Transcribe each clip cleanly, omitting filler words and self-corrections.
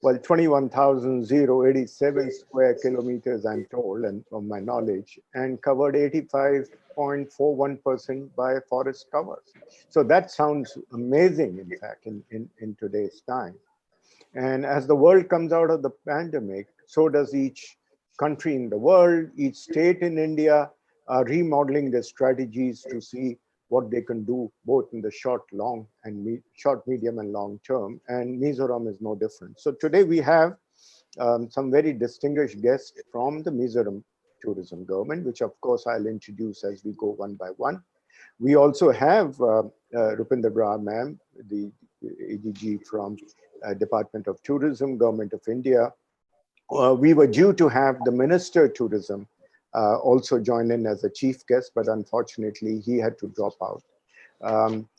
well, 21,087 square kilometers, I'm told, and from my knowledge, and covered 85.41% by forest cover. So that sounds amazing, in fact, in today's time. And as the world comes out of the pandemic, so does each country in the world, each state in India are remodeling their strategies to see what they can do both in the short, medium, and long term. And Mizoram is no different. So today we have some very distinguished guests from the Mizoram tourism government, which of course I'll introduce as we go one by one. We also have Rupinder Brar ma'am, the ADG from Department of Tourism, Government of India. We were due to have the Minister of Tourism also join in as a chief guest, but unfortunately he had to drop out.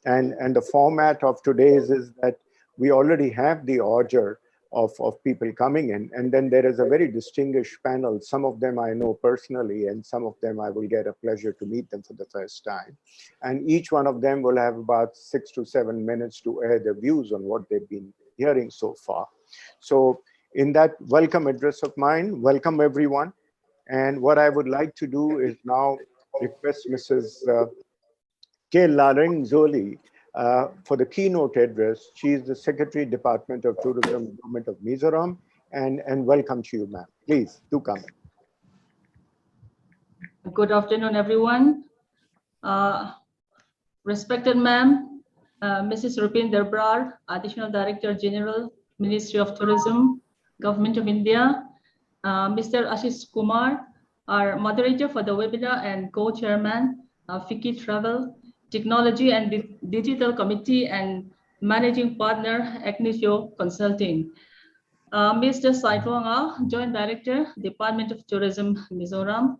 And the format of today's is that we already have the order of people coming in, and then there is a very distinguished panel. Some of them I know personally, and some of them I will get a pleasure to meet them for the first time. And each one of them will have about 6 to 7 minutes to air their views on what they've been hearing so far. So in that welcome address of mine, welcome everyone. And what I would like to do is now request Mrs. K. Larenzoli for the keynote address. She is the Secretary, Department of Tourism, Government of Mizoram, and welcome to you, ma'am. Please do come. Good afternoon, everyone. Respected ma'am, Mrs. Rupinder Brar, Additional Director General, Ministry of Tourism, Government of India, Mr. Ashish Kumar, our moderator for the webinar and co-chairman, FICCI Travel, Technology and Digital Committee, and Managing Partner, Agnisio Consulting. Mr. Saitwanga, Joint Director, Department of Tourism, Mizoram,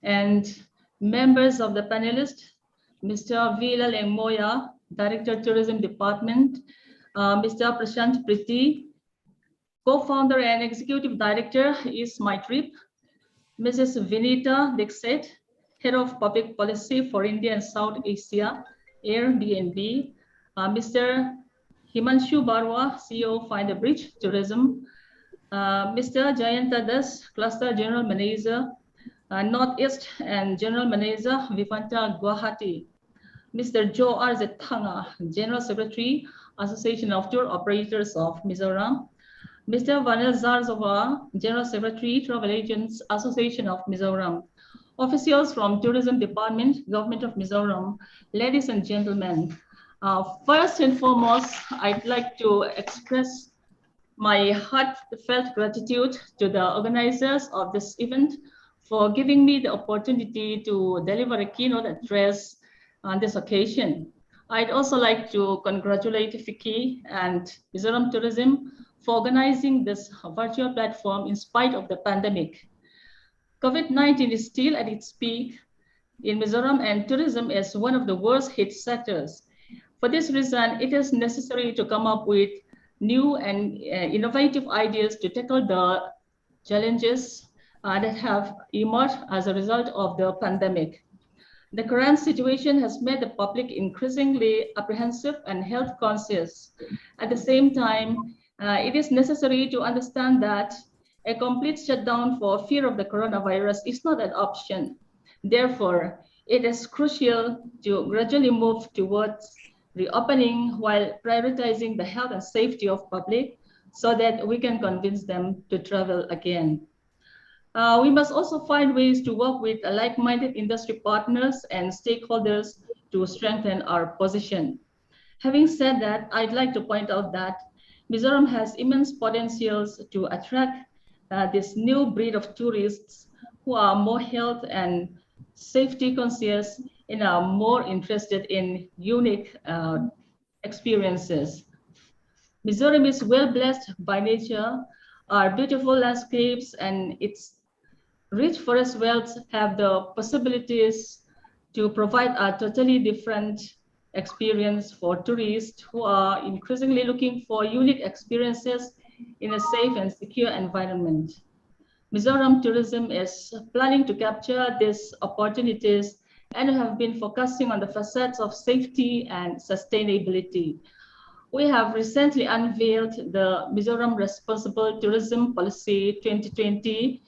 and members of the panelists, Mr. Vila Lengmoya, Director, Tourism Department, Mr. Prashant Priti, Co-founder and Executive Director is My Trip, Mrs. Vinita Dixit, Head of Public Policy for India and South Asia, Airbnb, Mr. Himanshu Barwa, CEO, Find a Bridge Tourism, Mr. Jayanta Das, Cluster General Manager, Northeast and General Manager, Vivanta Guwahati, Mr. Joe R. Zetanga, General Secretary, Association of Tour Operators of Mizoram, Mr. Vanel Zarzova, General Secretary, Travel Agents Association of Mizoram, officials from Tourism Department, Government of Mizoram, ladies and gentlemen. First and foremost, I'd like to express my heartfelt gratitude to the organizers of this event for giving me the opportunity to deliver a keynote address on this occasion. I'd also like to congratulate FICCI and Mizoram Tourism for organizing this virtual platform in spite of the pandemic. COVID-19 is still at its peak in Mizoram, and tourism is one of the worst hit sectors. For this reason, it is necessary to come up with new and innovative ideas to tackle the challenges that have emerged as a result of the pandemic. The current situation has made the public increasingly apprehensive and health conscious. At the same time, it is necessary to understand that a complete shutdown for fear of the coronavirus is not an option. Therefore, it is crucial to gradually move towards reopening while prioritizing the health and safety of public so that we can convince them to travel again. We must also find ways to work with like-minded industry partners and stakeholders to strengthen our position. Having said that, I'd like to point out that Mizoram has immense potentials to attract this new breed of tourists who are more health and safety conscious and are more interested in unique experiences. Mizoram is well blessed by nature. Our beautiful landscapes and its rich forest wealth have the possibilities to provide a totally different experience for tourists who are increasingly looking for unique experiences in a safe and secure environment. Mizoram Tourism is planning to capture these opportunities and have been focusing on the facets of safety and sustainability. we have recently unveiled the Mizoram Responsible Tourism Policy 2020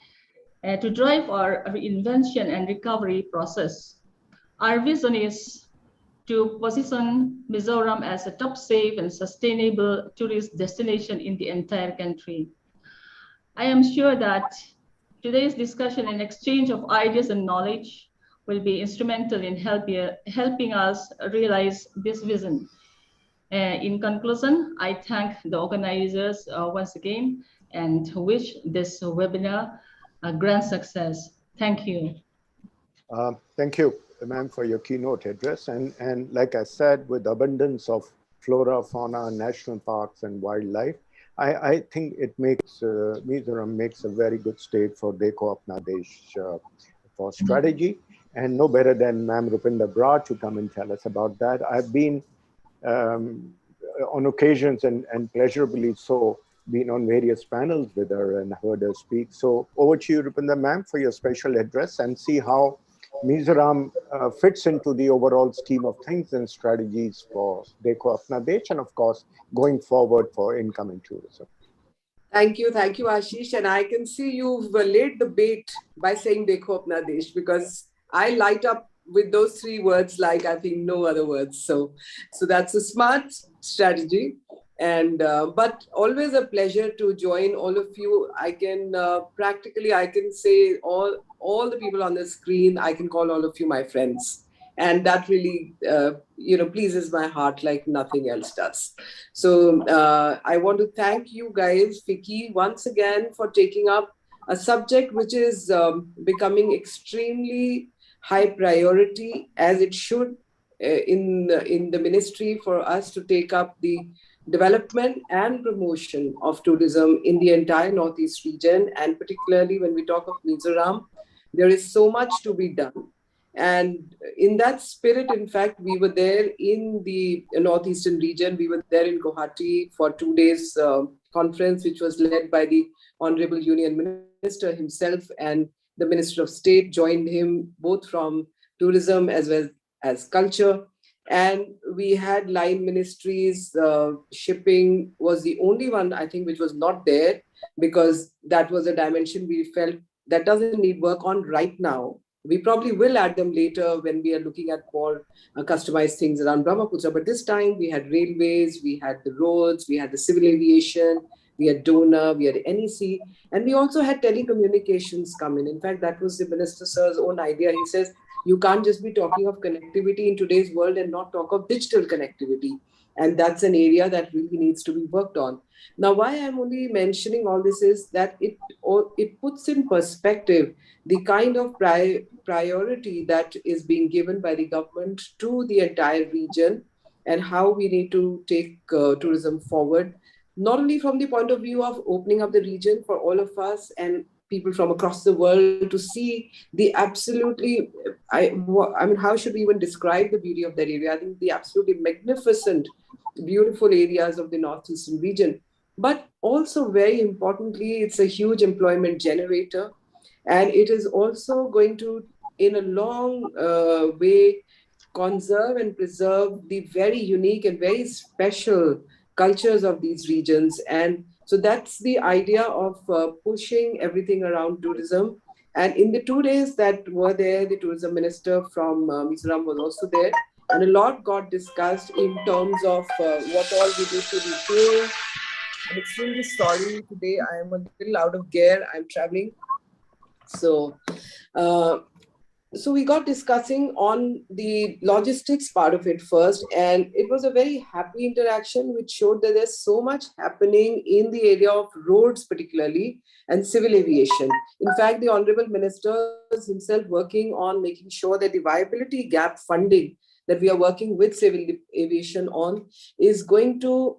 to drive our reinvention and recovery process. Our vision is to position Mizoram as a top safe and sustainable tourist destination in the entire country. I am sure that today's discussion and exchange of ideas and knowledge will be instrumental in helping us realize this vision. In conclusion, I thank the organizers once again and wish this webinar a grand success. Thank you. Thank you, ma'am, for your keynote address. And like I said, with abundance of flora, fauna, national parks, and wildlife, I think it makes, Mizoram makes a very good state for Dekho Apna Desh for strategy. And no better than Ma'am Rupinder Brar to come and tell us about that. I've been on occasions and pleasurably so, been on various panels with her and heard her speak. So over to you, Rupinder ma'am, for your special address and see how Mizoram fits into the overall scheme of things and strategies for Dekho Apna Desh, and of course, going forward for incoming tourism. Thank you, Ashish. And I can see you've laid the bait by saying Dekho Apna Desh, because I light up with those three words like I think no other words. So that's a smart strategy. And but always a pleasure to join all of you. I can practically, I can say all the people on the screen, I can call all of you my friends. And that really, pleases my heart like nothing else does. So I want to thank you guys, Vicky, once again for taking up a subject which is becoming extremely high priority, as it should in the ministry, for us to take up the development and promotion of tourism in the entire Northeast region. And particularly when we talk of Mizoram, there is so much to be done. And in that spirit, in fact, we were there in the Northeastern region. We were there in Guwahati for 2 days conference, which was led by the Honorable Union Minister himself, and the Minister of State joined him, both from tourism as well as culture. And we had line ministries. Shipping was the only one, I think, which was not there, because that was a dimension we felt that doesn't need work on right now. We probably will add them later when we are looking at more customized things around Brahmaputra. But this time we had railways, we had the roads, we had the civil aviation, we had donor, we had NEC, and we also had telecommunications come in. In fact, that was the Minister Sir's own idea. He says, you can't just be talking of connectivity in today's world and not talk of digital connectivity. And that's an area that really needs to be worked on. Now, why I'm only mentioning all this is that it puts in perspective the kind of priority that is being given by the government to the entire region, and how we need to take tourism forward, not only from the point of view of opening up the region for all of us and people from across the world to see the absolutely, I mean, how should we even describe the beauty of that area? I think the absolutely magnificent, beautiful areas of the Northeastern region. But also, very importantly, it's a huge employment generator. And it is also going to, in a long way, conserve and preserve the very unique and very special cultures of these regions. And so that's the idea of pushing everything around tourism. And in the 2 days that were there, the tourism minister from Mizoram was also there. And a lot got discussed in terms of what all we need to be doing. I'm extremely sorry today. I am a little out of gear. I'm traveling. So we got discussing on the logistics part of it first, and it was a very happy interaction which showed that there's so much happening in the area of roads particularly, and civil aviation. In fact, the Honorable Minister is himself working on making sure that the viability gap funding that we are working with civil aviation on is going to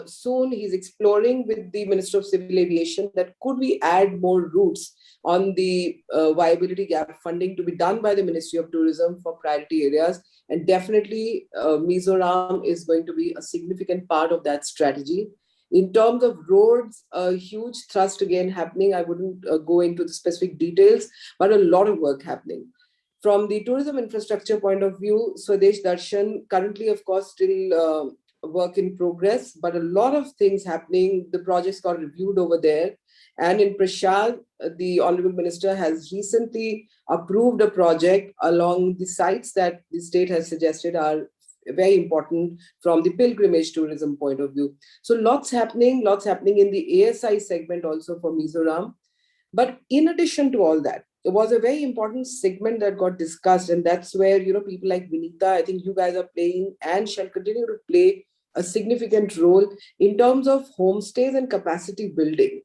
soon, he's exploring with the Minister of Civil Aviation that could we add more routes on the viability gap funding to be done by the Ministry of Tourism for priority areas. And definitely Mizoram is going to be a significant part of that strategy. In terms of roads, a huge thrust again happening. I wouldn't go into the specific details, but a lot of work happening. From the tourism infrastructure point of view, Swadesh Darshan currently, of course, still work in progress, but a lot of things happening. The projects got reviewed over there. And in Prashad, the Honorable Minister has recently approved a project along the sites that the state has suggested are very important from the pilgrimage tourism point of view. So lots happening in the ASI segment also for Mizoram. But in addition to all that, it was a very important segment that got discussed. And that's where, people like Vinita, I think you guys are playing and shall continue to play a significant role in terms of homestays and capacity building.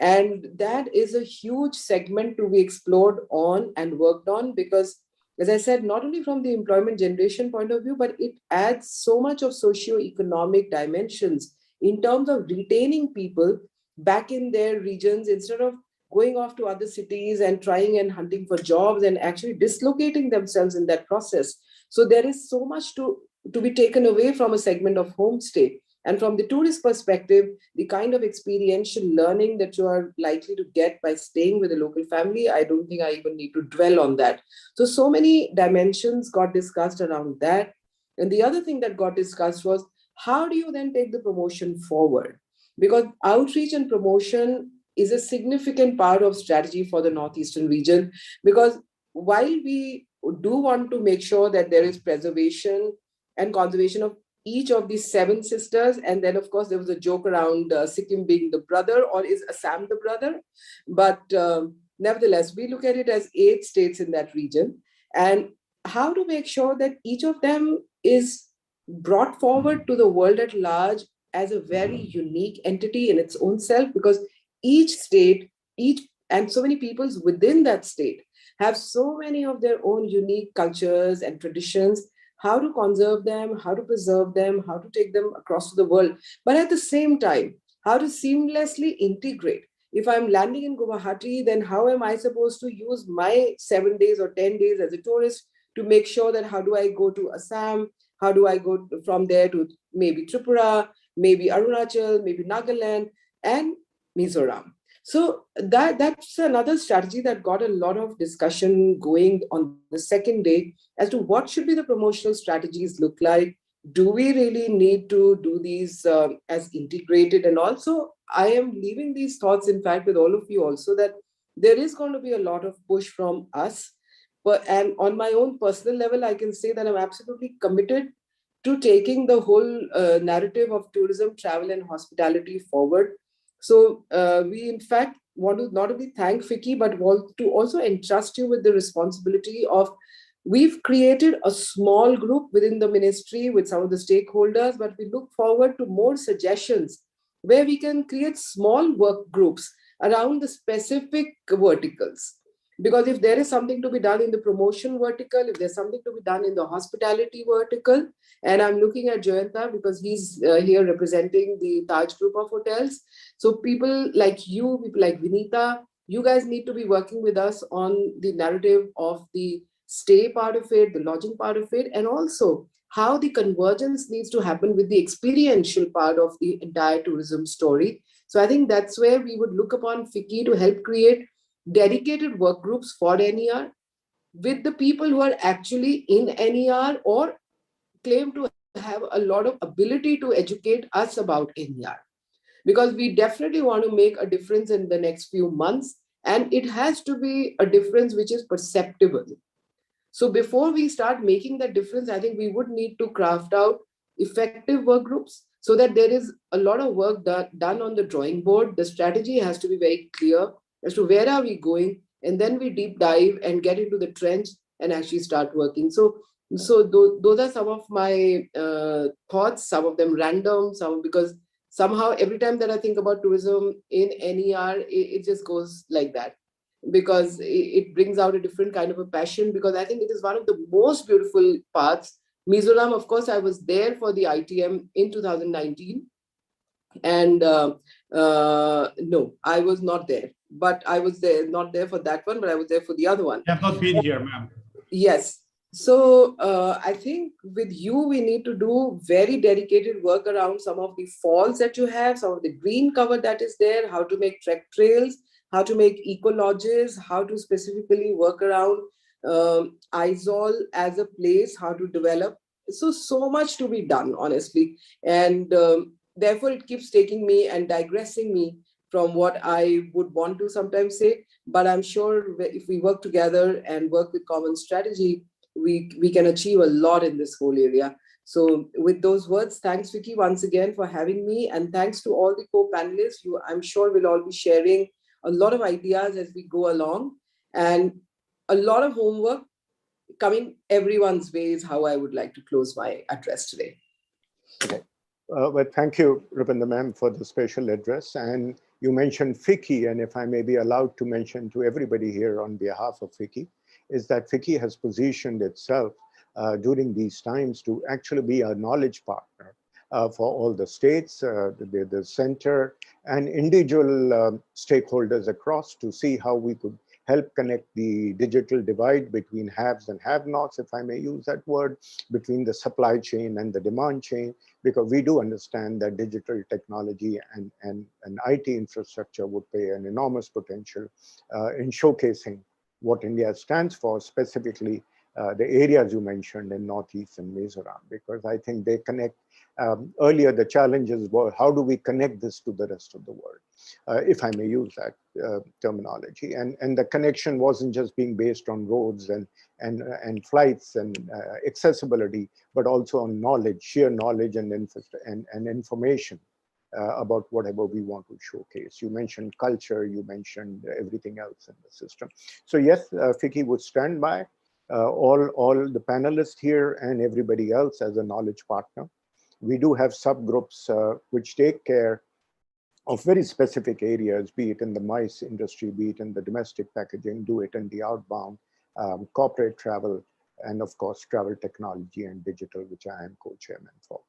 And that is a huge segment to be explored on and worked on because, as I said, not only from the employment generation point of view, but it adds so much of socio-economic dimensions in terms of retaining people back in their regions instead of going off to other cities and trying and hunting for jobs and actually dislocating themselves in that process. So there is so much to be taken away from a segment of homestay. And from the tourist perspective, the kind of experiential learning that you are likely to get by staying with a local family, I don't think I even need to dwell on that. So many dimensions got discussed around that. And the other thing that got discussed was, how do you then take the promotion forward? Because outreach and promotion is a significant part of strategy for the Northeastern region. Because while we do want to make sure that there is preservation and conservation of each of these 7 sisters, and then of course there was a joke around Sikkim being the brother, or is Assam the brother? But nevertheless, we look at it as 8 states in that region, and how to make sure that each of them is brought forward to the world at large as a very unique entity in its own self, because each state, and so many peoples within that state have so many of their own unique cultures and traditions. How to conserve them, how to preserve them, how to take them across to the world, but at the same time, how to seamlessly integrate. If I'm landing in Guwahati, then how am I supposed to use my 7 days or 10 days as a tourist to make sure that how do I go to Assam? How do I go from there to maybe Tripura, maybe Arunachal, maybe Nagaland, and Mizoram? So that's another strategy that got a lot of discussion going on the second day as to what should be the promotional strategies look like. Do we really need to do these as integrated? And also, I am leaving these thoughts, in fact, with all of you also, that there is going to be a lot of push from us. And on my own personal level, I can say that I'm absolutely committed to taking the whole narrative of tourism, travel, and hospitality forward. So we, in fact, want to not only thank FICCI, but want to also entrust you with the responsibility of, we've created a small group within the ministry with some of the stakeholders, but we look forward to more suggestions where we can create small work groups around the specific verticals. Because if there is something to be done in the promotion vertical, if there's something to be done in the hospitality vertical, and I'm looking at Jayanta because he's here representing the Taj Group of Hotels. So people like you, people like Vinita, you guys need to be working with us on the narrative of the stay part of it, the lodging part of it, and also how the convergence needs to happen with the experiential part of the entire tourism story. So I think that's where we would look upon FICCI to help create dedicated work groups for NER with the people who are actually in NER or claim to have a lot of ability to educate us about NER. Because we definitely want to make a difference in the next few months, and it has to be a difference which is perceptible. So before we start making that difference, I think we would need to craft out effective work groups so that there is a lot of work done on the drawing board. The strategy has to be very clear as to where are we going, and then we deep dive and get into the trench and actually start working. So those are some of my thoughts, some of them random, because somehow every time that I think about tourism in NER, it just goes like that, because it brings out a different kind of a passion, because I think it is one of the most beautiful parts. Mizoram, of course, I was there for the ITM in 2019. And no, I was not there, but I was there, not there for that one, but I was there for the other one. I have not been here, ma'am. Yes. So I think with you, we need to do very dedicated work around some of the falls that you have, some of the green cover that is there, how to make trek trails, how to make eco lodges, how to specifically work around Aizawl as a place, how to develop so much to be done, honestly. And therefore, it keeps taking me and digressing me from what I would want to sometimes say. But I'm sure if we work together and work with common strategy, we can achieve a lot in this whole area. So with those words, thanks, Vicky, once again for having me. And thanks to all the co-panelists. I'm sure we'll all be sharing a lot of ideas as we go along. And a lot of homework coming everyone's way is how I would like to close my address today. Okay. Well, thank you, Rupinder ma'am, for the special address. And you mentioned FICCI, and if I may be allowed to mention to everybody here on behalf of FICCI, is that FICCI has positioned itself during these times to actually be a knowledge partner for all the states, the center, and individual stakeholders across to see how we could help connect the digital divide between haves and have-nots, if I may use that word, between the supply chain and the demand chain, because we do understand that digital technology and IT infrastructure would pay an enormous potential in showcasing what India stands for, specifically the areas you mentioned in Northeast and Mizoram, because I think they connect. Earlier, the challenges were how do we connect this to the rest of the world, if I may use that terminology. And the connection wasn't just being based on roads and flights and accessibility, but also on knowledge, sheer knowledge and information about whatever we want to showcase. You mentioned culture, you mentioned everything else in the system. So yes, FICCI would stand by all the panelists here and everybody else as a knowledge partner. We do have subgroups which take care of very specific areas, be it in the MICE industry, be it in the domestic packaging, do it in the outbound, corporate travel, and of course, travel technology and digital, which I am co-chairman for.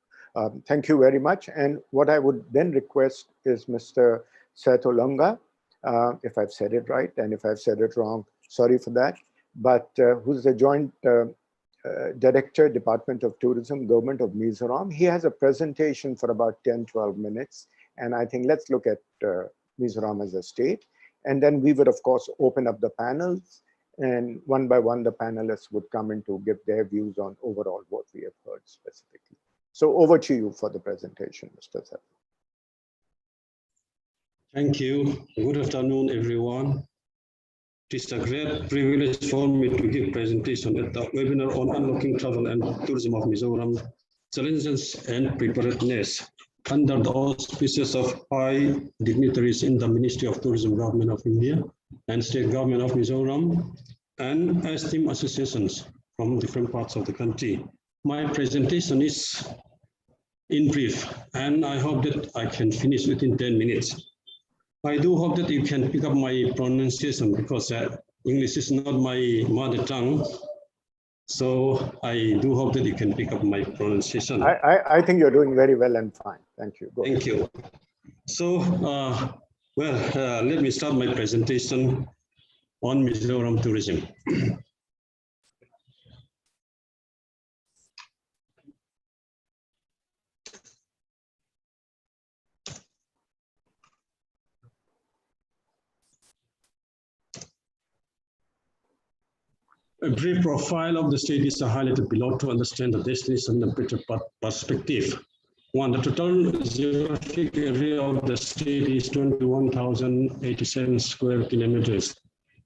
Thank you very much. And what I would then request is Mr. Setolanga, if I've said it right, and if I've said it wrong, sorry for that, but who's the joint Director, Department of Tourism, Government of Mizoram. He has a presentation for about 10-12 minutes. And I think let's look at Mizoram as a state. And then we would, of course, open up the panels. And one by one, the panelists would come in to give their views on overall what we have heard specifically. So over to you for the presentation, Mr. Seth. Thank you. Good afternoon, everyone. It is a great privilege for me to give presentation at the webinar on unlocking travel and tourism of Mizoram, challenges and preparedness, under the auspices of high dignitaries in the Ministry of Tourism, Government of India, and State Government of Mizoram, and esteemed associations from different parts of the country. My presentation is in brief, and I hope that I can finish within 10 minutes. I do hope that you can pick up my pronunciation because English is not my mother tongue. So I do hope that you can pick up my pronunciation. I think you're doing very well and fine. Thank you. Go Thank you. So, let me start my presentation on Mizoram tourism. A brief profile of the state is highlighted below to understand the destination and perspective. 1. The total geographic area of the state is 21,087 square kilometers.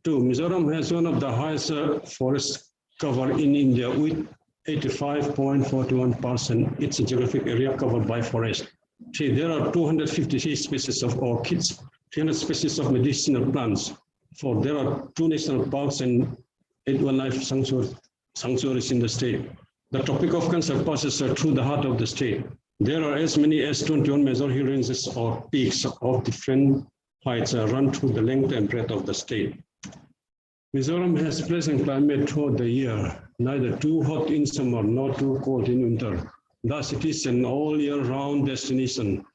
2. Mizoram has one of the highest forest cover in India with 85.41% its geographic area covered by forest. 3. There are 253 species of orchids, 300 species of medicinal plants. 4. There are 2 national parks and 8 wildlife sanctuaries in the state. The topic of concern passes through the heart of the state. There are as many as 21 major hill ranges or peaks of different heights run through the length and breadth of the state. Mizoram has pleasant climate throughout the year, neither too hot in summer nor too cold in winter. Thus, it is an all-year-round destination.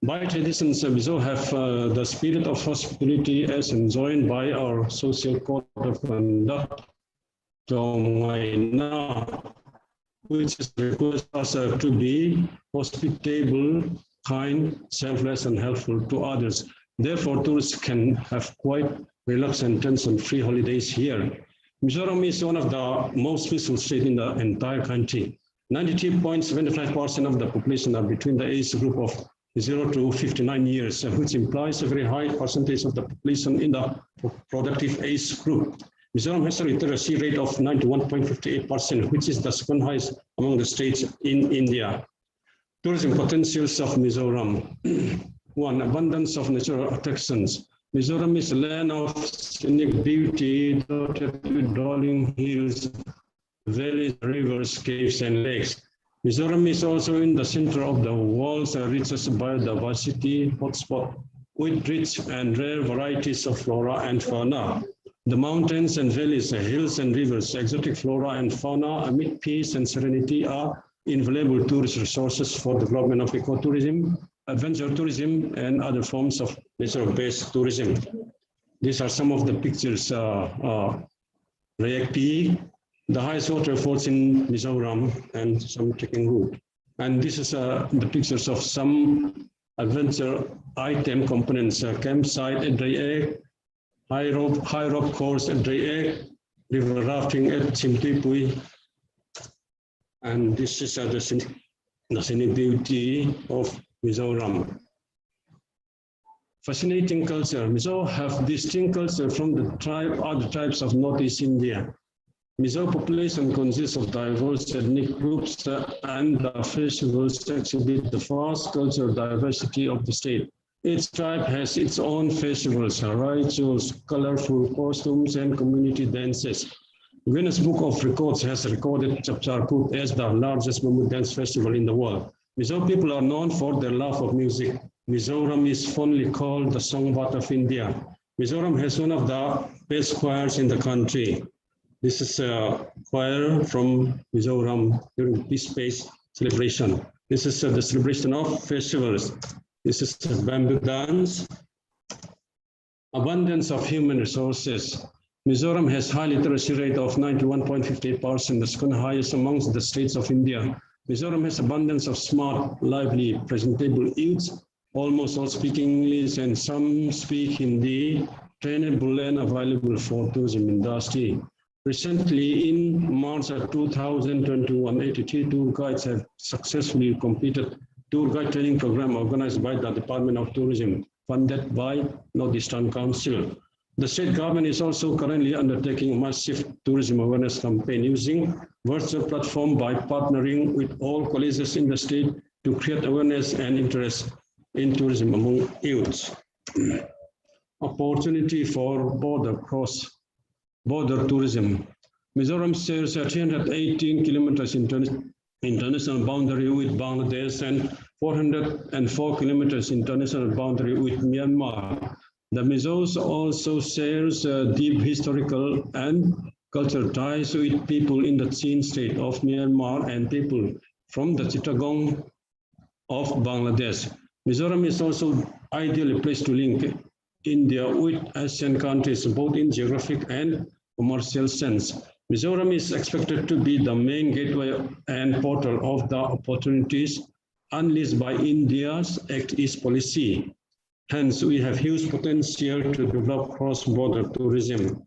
By tradition, Mizo have the spirit of hospitality as enjoined by our social code of conduct, which requires us to be hospitable, kind, selfless, and helpful to others. Therefore, tourists can have quite relaxed and tension-free holidays here. Mizoram is one of the most peaceful states in the entire country. 92.75% of the population are between the age group of 0 to 59 years, which implies a very high percentage of the population in the productive age group. Mizoram has a literacy rate of 91.58%, which is the second highest among the states in India. Tourism potentials of Mizoram. 1. Abundance of natural attractions. Mizoram is a land of scenic beauty, dotted with rolling hills, valleys, rivers, caves, and lakes. Mizoram is also in the center of the world's richest biodiversity hotspot, with rich and rare varieties of flora and fauna. The mountains and valleys, hills and rivers, exotic flora and fauna amid peace and serenity are invaluable tourist resources for the development of ecotourism, adventure tourism, and other forms of nature-based tourism. These are some of the pictures. Reakpi, the highest waterfalls in Mizoram, and some trekking route. And this is the pictures of some adventure item components: campsite at Dreieck, high rope course at Dreieck, river rafting at Simpipui. And this is the scenic beauty of Mizoram. Fascinating culture. Mizo have distinct culture from the other tribes of Northeast India. Mizo population consists of diverse ethnic groups and the festivals exhibit the vast cultural diversity of the state. Each tribe has its own festivals, rituals, colorful costumes, and community dances. Guinness Book of Records has recorded Chapcharput as the largest bamboo dance festival in the world. Mizo people are known for their love of music. Mizoram is fondly called the songbird of India. Mizoram has one of the best choirs in the country. This is a choir from Mizoram during Peace Space celebration. This is the celebration of festivals. This is the bamboo dance. Abundance of human resources. Mizoram has high literacy rate of 91.58%, the second highest amongst the states of India. Mizoram has abundance of smart, lively, presentable youths. Almost all speak English and some speak Hindi, trainable and available for tourism industry. Recently, in March of 2021, 83 tour guides have successfully completed tour guide training program organized by the Department of Tourism, funded by Northeastern Council. The state government is also currently undertaking a massive tourism awareness campaign using virtual platform by partnering with all colleges in the state to create awareness and interest in tourism among youths. Opportunity for cross-border tourism. Mizoram shares 318 kilometers international boundary with Bangladesh and 404 kilometers international boundary with Myanmar. The Mizos also shares deep historical and cultural ties with people in the Chin state of Myanmar and people from the Chittagong of Bangladesh. Mizoram is also ideally placed to link India with Asian countries, both in geographic and commercial sense. Mizoram is expected to be the main gateway and portal of the opportunities unleashed by India's Act East policy. Hence, we have huge potential to develop cross-border tourism.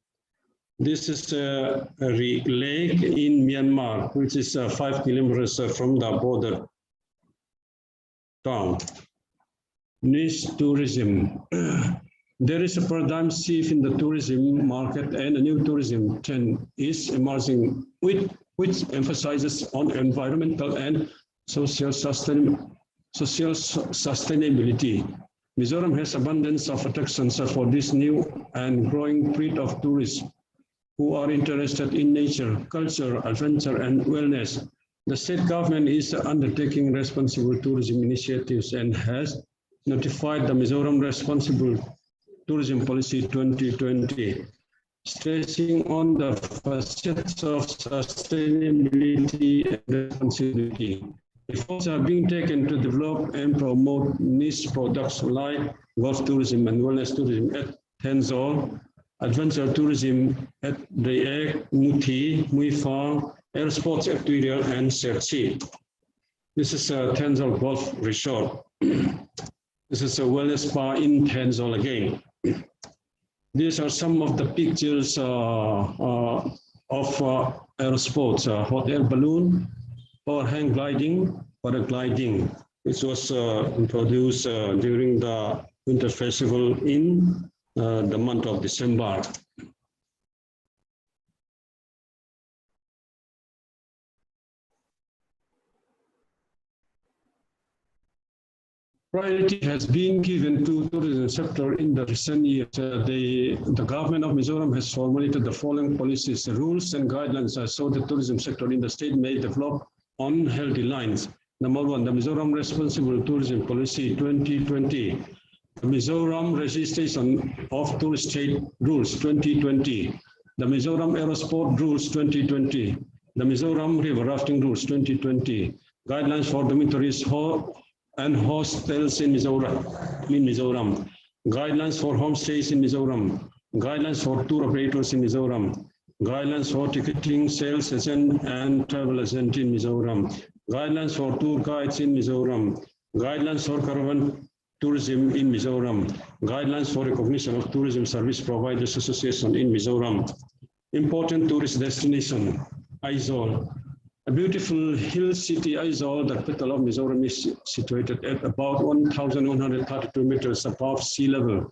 This is a lake in Myanmar, which is 5 kilometers from the border town. Niche tourism. There is a paradigm shift in the tourism market and a new tourism trend is emerging, which emphasizes on environmental and social sustainability. Mizoram has abundance of attractions for this new and growing breed of tourists who are interested in nature, culture, adventure, and wellness. The state government is undertaking responsible tourism initiatives and has notified the Mizoram Responsible Tourism Policy 2020, stressing on the facets of sustainability and responsibility. Efforts are being taken to develop and promote niche products like golf tourism and wellness tourism at Tenzol, adventure tourism at Dreieck, Muthi, Muifang, air sports at Tuirial and Serchi. This is a Tenzol Golf Resort. This is a wellness spa in Tenzol again. These are some of the pictures of air sports, hot air balloon, or hang gliding, paragliding, which was introduced during the Winter Festival in the month of December. Priority has been given to tourism sector in the recent years. The government of Mizoram has formulated the following policies, rules and guidelines so the tourism sector in the state may develop on healthy lines. Number one, the Mizoram Responsible Tourism Policy 2020, the Mizoram Registration of Tourist Trade Rules 2020, the Mizoram Aerosport Rules 2020, the Mizoram River Rafting Rules 2020, guidelines for dormitories and hostels in Mizoram, guidelines for homestays in Mizoram, guidelines for tour operators in Mizoram, guidelines for ticketing, sales agent and travel agent in Mizoram, guidelines for tour guides in Mizoram, guidelines for caravan tourism in Mizoram, guidelines for recognition of tourism service providers association in Mizoram. Important tourist destination, Aizawl. A beautiful hill city, Aizawl, the capital of Mizoram, is situated at about 1,132 meters above sea level.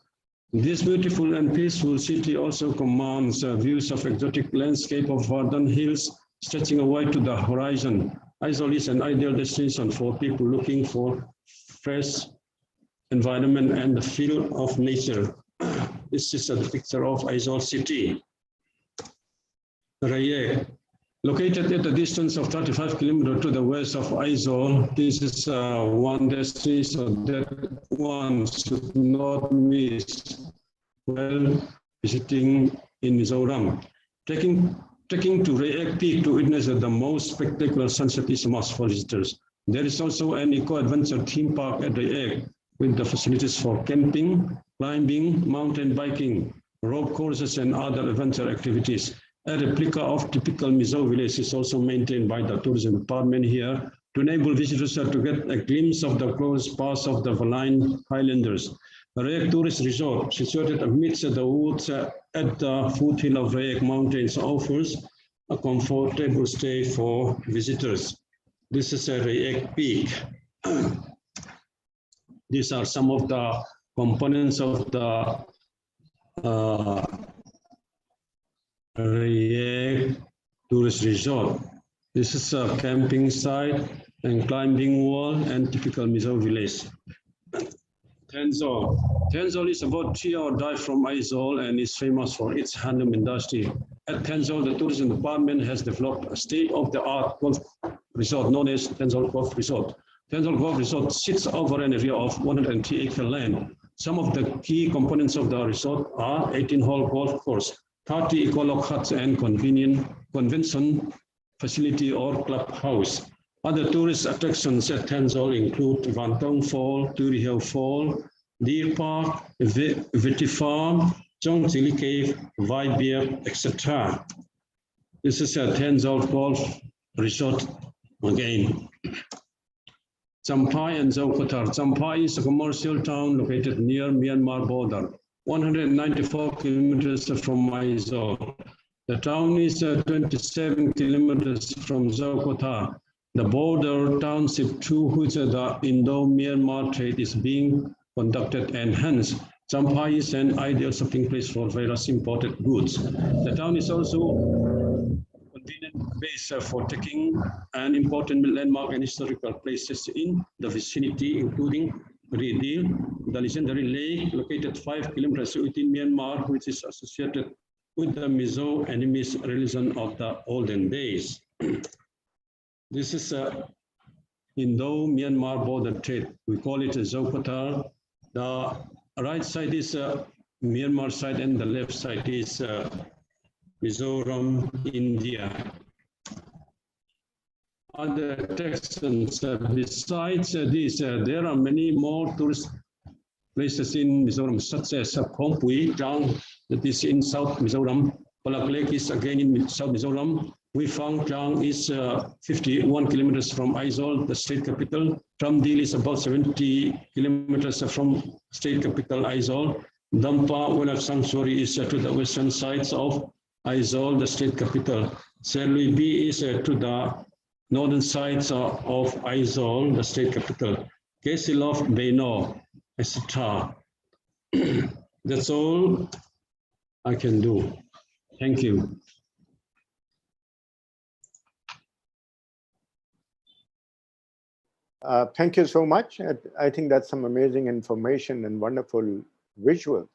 This beautiful and peaceful city also commands views of exotic landscape of verdant hills stretching away to the horizon. Aizawl is an ideal destination for people looking for fresh environment and the feel of nature. This is a picture of Aizawl city. Rayek. Located at a distance of 35 kilometers to the west of Aizawl, this is one destination that one should not miss while visiting in Mizoram. Trekking to Rayek Peak to witness the most spectacular sunset is a must for visitors. There is also an eco-adventure theme park at Rayek with the facilities for camping, climbing, mountain biking, rope courses, and other adventure activities. A replica of typical Mizo village is also maintained by the tourism department here to enable visitors to get a glimpse of the closed paths of the Valine Highlanders. The Rayek Tourist Resort, situated amidst the woods at the foothill of Rayek Mountains, offers a comfortable stay for visitors. This is a Rayek Peak. These are some of the components of the Rayek Tourist Resort. This is a camping site and climbing wall and typical Mizo village. Tenzol. Tenzol is about 3-hour drive from Aizawl and is famous for its handloom industry. At Tenzol, the tourism department has developed a state-of-the-art golf resort known as Tenzol Golf Resort. Tenzol Golf Resort sits over an area of 103-acre land. Some of the key components of the resort are 18-hole golf course, 30 eco-log huts and convention facility or clubhouse. Other tourist attractions at Tenzol include Vantong Fall, Turihiau Fall, Deer Park, Viti Farm, Chongchili Cave, White Bear, etc. This is a Tenzol Golf Resort again. Champhai and Zaukotar. Champhai is a commercial town located near Myanmar border, 194 kilometers from Aizawl. The town is 27 kilometers from Zaukotar, the border township through which the Indo-Myanmar trade is being conducted, and hence Champhai is an ideal shopping place for various imported goods. The town is also a convenient base for taking an important landmark and historical places in the vicinity, including Ridil, the legendary lake located 5 kilometers within Myanmar, which is associated with the Mizo enemies religion of the olden days. This is Indo-Myanmar border trade. We call it Zaukotar. The right side is Myanmar side and the left side is Mizoram, India. Other attractions besides this, there are many more tourist places in Mizoram, such as Phongpui, Chang, that is in South Mizoram. Palak Lake is again in South Mizoram. Weifang Chang is 51 kilometers from Aizawl, the state capital. Tramdil is about 70 kilometers from state capital Aizawl. Dampa Wildlife Sanctuary is to the western sides of Aizawl, the state capital. Serlui B is to the northern sides of Aizawl, the state capital, Kesilov, Beno, etc. That's all I can do. Thank you. Thank you so much. I think that's some amazing information and wonderful visuals.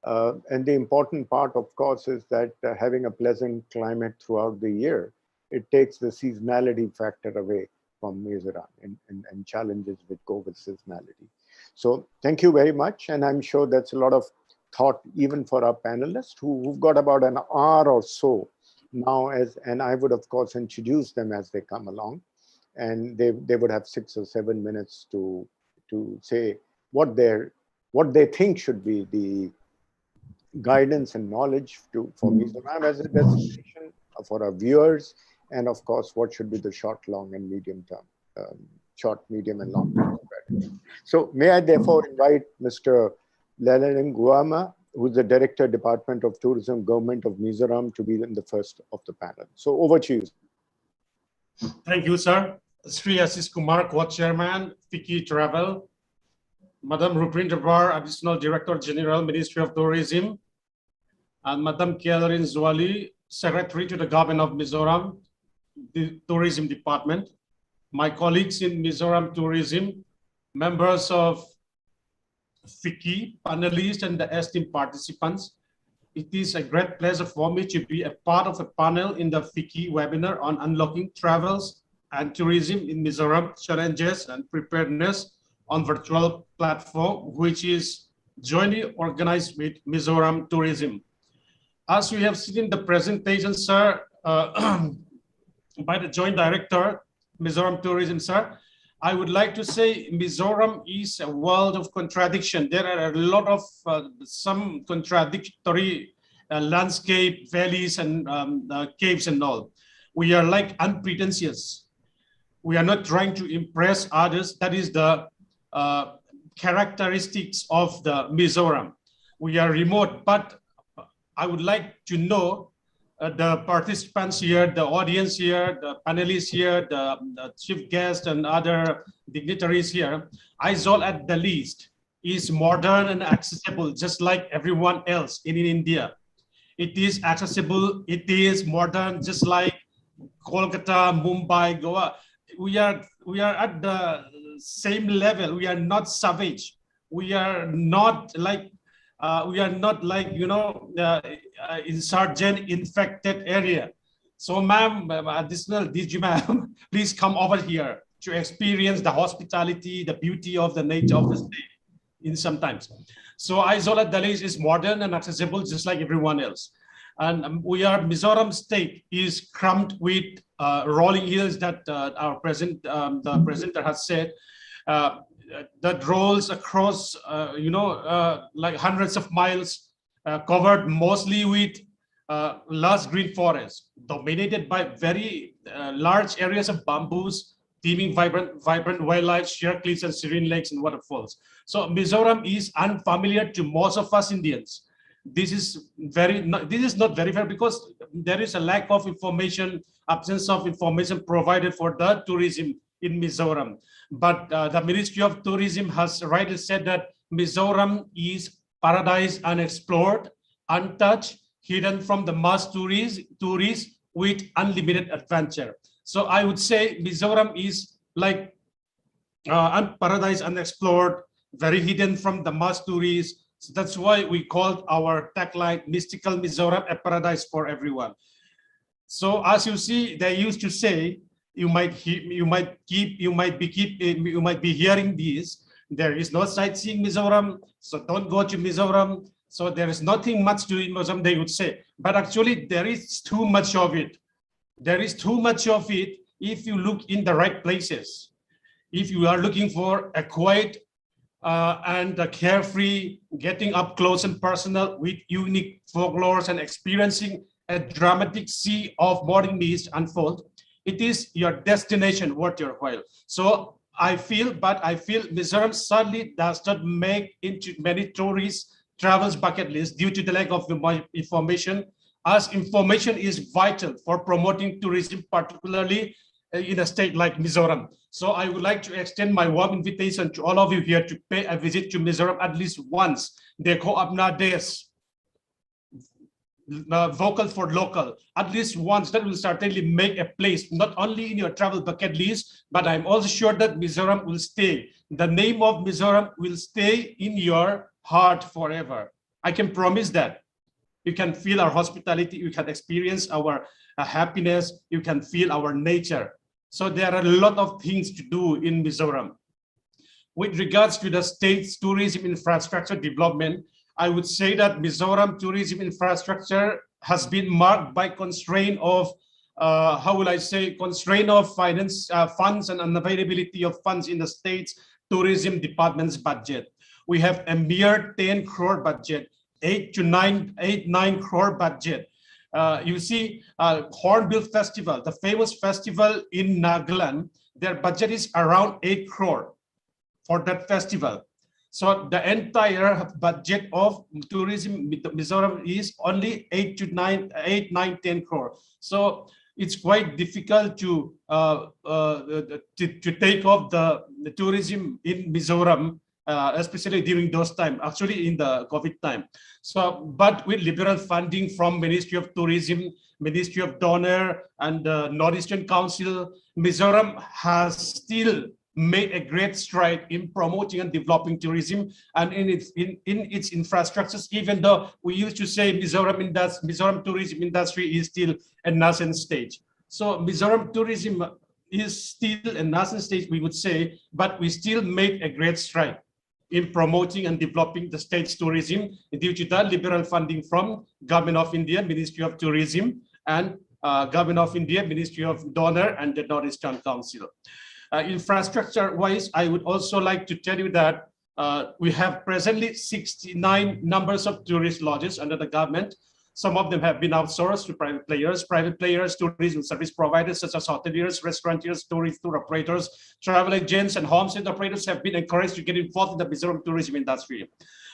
And the important part, of course, is that having a pleasant climate throughout the year, it takes the seasonality factor away from Mizoram and challenges which go with seasonality. So thank you very much. And I'm sure that's a lot of thought even for our panelists who've got about an hour or so now, and I would, of course, introduce them as they come along. And they would have 6 or 7 minutes to say what they think should be the guidance and knowledge for Mizoram as a destination, for our viewers, and of course, what should be the short, long, and medium term, short, medium, and long term strategy. So may I therefore invite Mr. Lalaling Guama, who's the Director, Department of Tourism, Government of Mizoram, to be in the first of the panel. So over to you. Thank you, sir. Sri Ashish Kumar, Co-Chairman, FICCI Travel. Madam Rupinder Bar, Additional Director General, Ministry of Tourism. And Madam Kialarin Zwali, Secretary to the Government of Mizoram, the Tourism Department. My colleagues in Mizoram Tourism, members of FICCI, panelists, and the esteemed participants. It is a great pleasure for me to be a part of a panel in the FICCI webinar on unlocking travels and tourism in Mizoram, challenges and preparedness on virtual platform, which is jointly organized with Mizoram Tourism. As we have seen in the presentation, sir, by the Joint Director, Mizoram Tourism, sir, I would like to say Mizoram is a world of contradiction. There are a lot of some contradictory landscape, valleys, and caves and all. We are like unpretentious. We are not trying to impress others. That is the characteristics of the Mizoram. We are remote, but I would like to know the participants here, the audience here, the panelists here, the chief guest and other dignitaries here. Aizawl at the least is modern and accessible, just like everyone else in India. It is accessible, it is modern, just like Kolkata, Mumbai, Goa. We are at the same level. We are not savage. We are not like you know insurgent infected area. So, ma'am, additional DG ma'am, please come over here to experience the hospitality, the beauty of the nature of the state in some times. So Aizawl at Delhi is modern and accessible, just like everyone else. And Mizoram state is crammed with rolling hills that the presenter has said, that rolls across, like hundreds of miles, covered mostly with lush green forests, dominated by very large areas of bamboos, teeming vibrant wildlife, sheer cliffs, and serene lakes and waterfalls. So Mizoram is unfamiliar to most of us Indians. This is not very fair because there is a lack of information, absence of information provided for the tourism in Mizoram. But the Ministry of Tourism has rightly said that Mizoram is paradise unexplored, untouched, hidden from the mass tourists with unlimited adventure. So I would say Mizoram is like paradise unexplored, very hidden from the mass tourists. So that's why we called our tagline Mystical Mizoram, a paradise for everyone. So as you see, they used to say, you might be hearing this. There is no sightseeing Mizoram, so don't go to Mizoram. So there is nothing much to do in Mizoram, they would say. But actually, there is too much of it. There is too much of it if you look in the right places. If you are looking for a quiet and carefree, getting up close and personal with unique folklores and experiencing a dramatic sea of morning mist unfold, it is your destination worth your while. So I feel Mizoram sadly does not make into many tourists travels bucket list due to the lack of information, as information is vital for promoting tourism, particularly in a state like Mizoram. So I would like to extend my warm invitation to all of you here to pay a visit to Mizoram at least once. Dekho apna desh, vocal for local, at least once. That will certainly make a place not only in your travel bucket list, but I'm also sure that Mizoram will stay. The name of Mizoram will stay in your heart forever. I can promise that. You can feel our hospitality, you can experience our happiness, you can feel our nature. So there are a lot of things to do in Mizoram. With regards to the state's tourism infrastructure development, I would say that Mizoram tourism infrastructure has been marked by constraint of, constraint of finance, funds and unavailability of funds in the state's tourism department's budget. We have a mere 10 crore budget, 8 to 9 crore budget. You see, Hornbill Festival, the famous festival in Nagaland, their budget is around 8 crore for that festival. So the entire budget of tourism Mizoram is only 8, 9, 10 crore. So it's quite difficult to take off the tourism in Mizoram, especially during those times, actually in the COVID time. So, but with liberal funding from Ministry of Tourism, Ministry of Donor, and the Northeastern Council, Mizoram has still made a great stride in promoting and developing tourism and in its infrastructures, even though we used to say Mizoram tourism industry is still a nascent stage. So Mizoram tourism is still a nascent stage, we would say, but we still made a great stride in promoting and developing the state's tourism due to the liberal funding from Government of India, Ministry of Tourism, and Government of India, Ministry of Donor, and the Northeastern Council. Infrastructure-wise, I would also like to tell you that we have presently 69 numbers of tourist lodges under the government. Some of them have been outsourced to private players, tourism service providers such as hoteliers, restaurateurs, tour operators, travel agents, and homestay operators have been encouraged to get involved in the Mizoram tourism industry.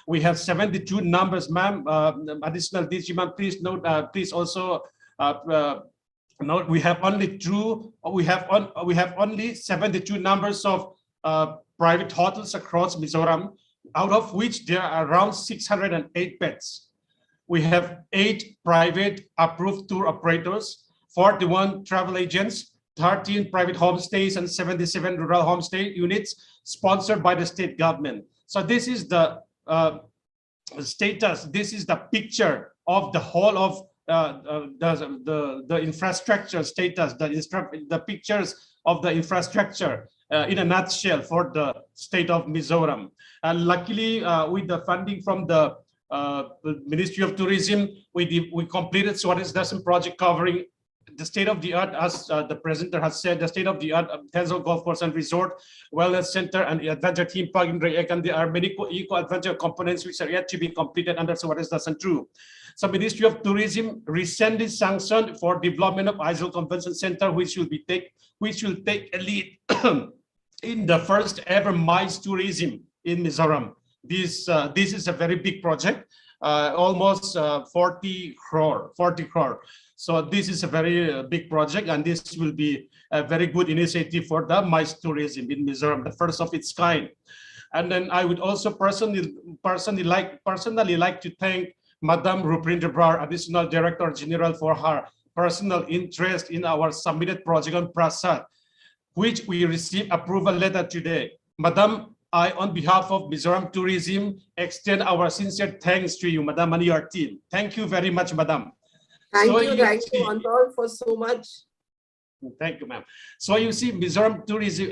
We have 72 numbers, ma'am. Additional DG, ma'am, please note, please also note we have only only 72 numbers of private hotels across Mizoram, out of which there are around 608 beds. We have 8 private approved tour operators, 41 travel agents, 13 private homestays, and 77 rural homestay units sponsored by the state government. So this is the status. This is the picture of the whole of the infrastructure status, the pictures of the infrastructure in a nutshell for the state of Mizoram. And luckily, with the funding from the Ministry of Tourism, we completed Swadesh Darshan project covering the state-of-the-art, as the presenter has said, the state-of-the-art Tezo Golf Course and Resort, Wellness Center, and Adventure Theme Park in Rayek, and there are many eco-adventure components which are yet to be completed under Swadesh Darshan 2. So Ministry of Tourism recently sanctioned for development of Aizawl Convention Center, which will take a lead in the first ever MICE tourism in Mizoram. This is a very big project, almost 40 crore. So this is a very big project, and this will be a very good initiative for the MICE tourism in Mizoram, the first of its kind. And then I would also personally like to thank Madam Rupinder Brar, Additional Director General, for her personal interest in our submitted project on Prasad, which we received approval letter today. Madam, I, on behalf of Mizoram Tourism, extend our sincere thanks to you, Madam, and your team. Thank you very much, Madam. Thank you, Antol, for so much. Thank you, ma'am. So you see, Mizoram Tourism,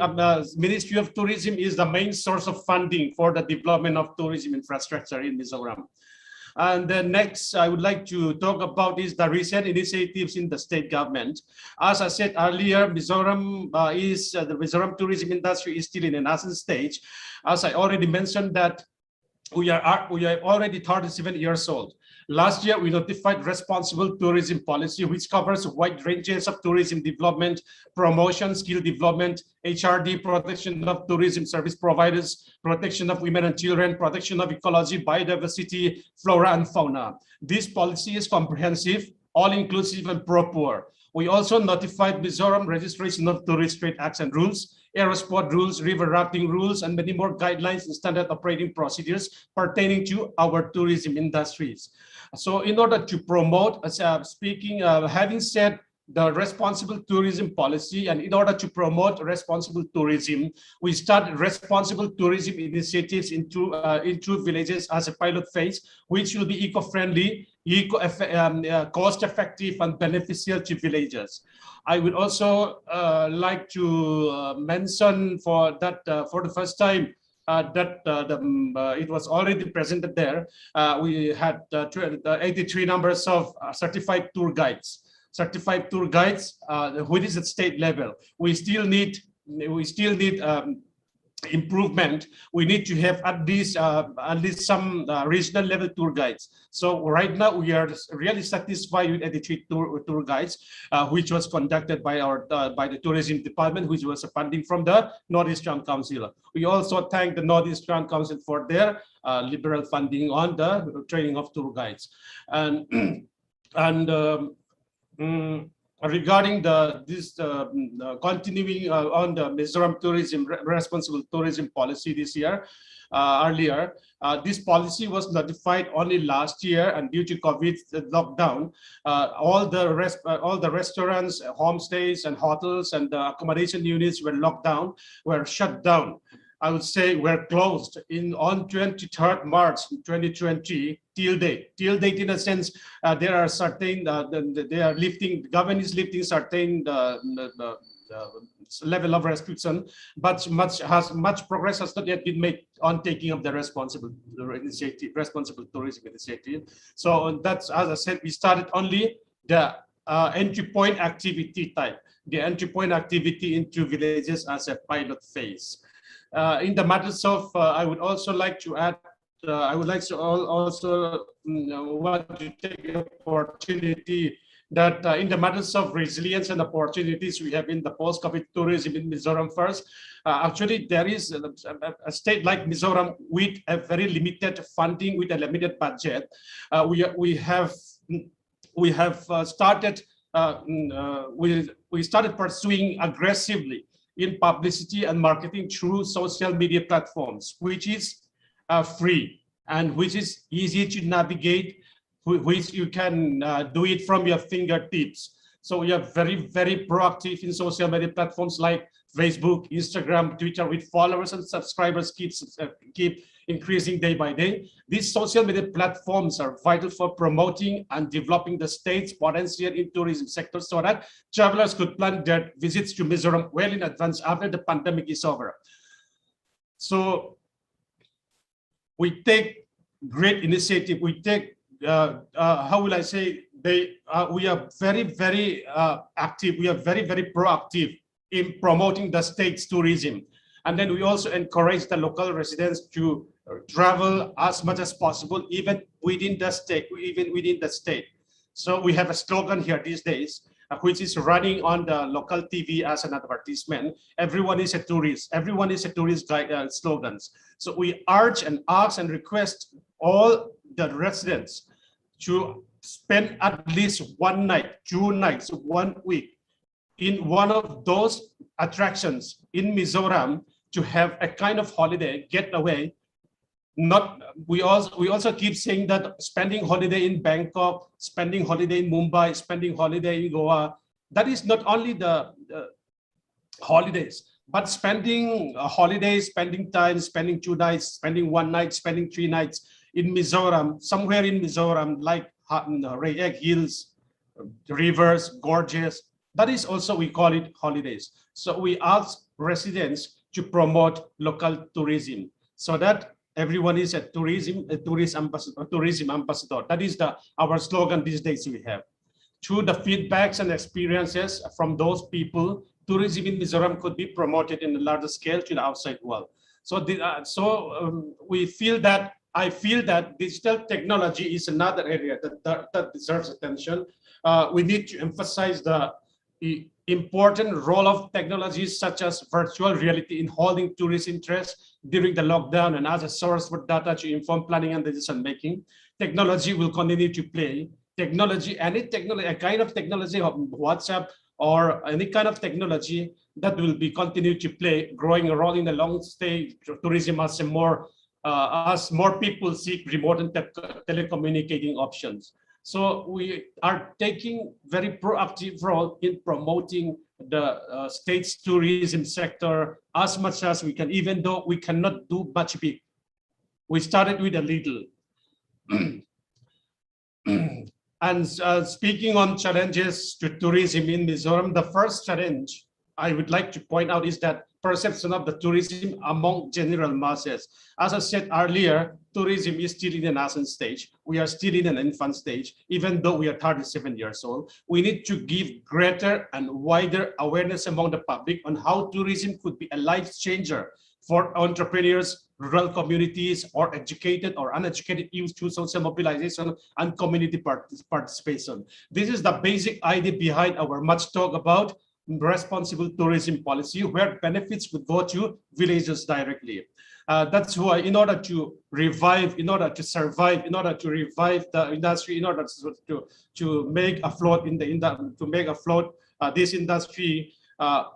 Ministry of Tourism is the main source of funding for the development of tourism infrastructure in Mizoram. And then next, I would like to talk about is the recent initiatives in the state government. As I said earlier, Mizoram the Mizoram tourism industry is still in a nascent stage. As I already mentioned that we are already 37 years old. Last year, we notified responsible tourism policy, which covers wide ranges of tourism development, promotion, skill development, HRD, protection of tourism service providers, protection of women and children, protection of ecology, biodiversity, flora and fauna. This policy is comprehensive, all-inclusive, and pro-poor. We also notified Mizoram registration of tourist trade acts and rules, aerosport rules, river rafting rules, and many more guidelines and standard operating procedures pertaining to our tourism industries. So in order to promote, having said the responsible tourism policy, and in order to promote responsible tourism, we started responsible tourism initiatives into villages as a pilot phase, which will be eco-friendly, cost-effective, and beneficial to villagers. I would also like to mention for the first time it was already presented there. We had 83 numbers of certified tour guides. Which is at state level. We still need improvement. We need to have at least some regional level tour guides. So right now we are really satisfied with 83 tour guides, which was conducted by the tourism department, which was funding from the Northeastern Council. We also thank the Northeastern Council for their liberal funding on the training of tour guides. Regarding continuing on the Mizoram responsible tourism policy this year, earlier, this policy was notified only last year, and due to COVID lockdown, all the restaurants, homestays, and hotels and the accommodation units were shut down. I would say were closed on 23rd March 2020 till date. Till date, in a sense, there are certain the government is lifting certain level of restriction, but much progress has not yet been made on taking up the responsible tourism initiative. So that's, as I said, we started only the entry point activity type, the entry point activity into villages as a pilot phase. In the matters of, I would also like to add, I would like to also want to take the opportunity that in the matters of resilience and opportunities we have in the post-COVID tourism in Mizoram first. Actually, there is a state like Mizoram with a very limited funding, with a limited budget. We started pursuing aggressively in publicity and marketing through social media platforms, which is free and which is easy to navigate, which you can do it from your fingertips. So we are very, very proactive in social media platforms like Facebook, Instagram, Twitter, with followers and subscribers keep increasing day by day. These social media platforms are vital for promoting and developing the state's potential in tourism sector so that travelers could plan their visits to Mizoram well in advance after the pandemic is over. So we take great initiative. We take, how will I say, we are very, very active. We are very, very proactive in promoting the state's tourism. And then we also encourage the local residents to travel as much as possible, even within the state. So we have a slogan here these days, which is running on the local TV as an advertisement. Everyone is a tourist. Everyone is a tourist slogans. So we urge and ask and request all the residents to spend at least 1 night, 2 nights, 1 week in one of those attractions in Mizoram to have a kind of holiday getaway. We also keep saying that spending holiday in Bangkok, spending holiday in Mumbai, spending holiday in Goa, that is not only the holidays, but spending holidays, spending time, spending 2 nights, spending 1 night, spending 3 nights in Mizoram, somewhere in Mizoram, like Rayek Hills, rivers, gorges. That is also, we call it holidays. So we ask residents to promote local tourism so that everyone is a tourism ambassador. That is our slogan these days we have. Through the feedbacks and experiences from those people, tourism in Mizoram could be promoted in a larger scale to the outside world. So, I feel that digital technology is another area that deserves attention. We need to emphasize the important role of technologies such as virtual reality in holding tourist interest during the lockdown and as a source for data to inform planning and decision making. Technology will continue to play technology, any technology, a kind of technology of WhatsApp or any kind of technology that will be continue to play growing a role in the long stay tourism as more people seek remote and telecommunicating options. So we are taking very proactive role in promoting the state's tourism sector as much as we can, even though we cannot do much big. We started with a little. And speaking on challenges to tourism in Mizoram, the first challenge I would like to point out is that perception of the tourism among general masses. As I said earlier, tourism is still in a nascent stage. We are still in an infant stage, even though we are 37 years old. We need to give greater and wider awareness among the public on how tourism could be a life changer for entrepreneurs, rural communities, or educated or uneducated youth through social mobilization and community participation. This is the basic idea behind our much talk about responsible tourism policy, where benefits would go to villages directly. That's why, in order to revive, in order to survive, in order to revive the industry, in order to make afloat this industry,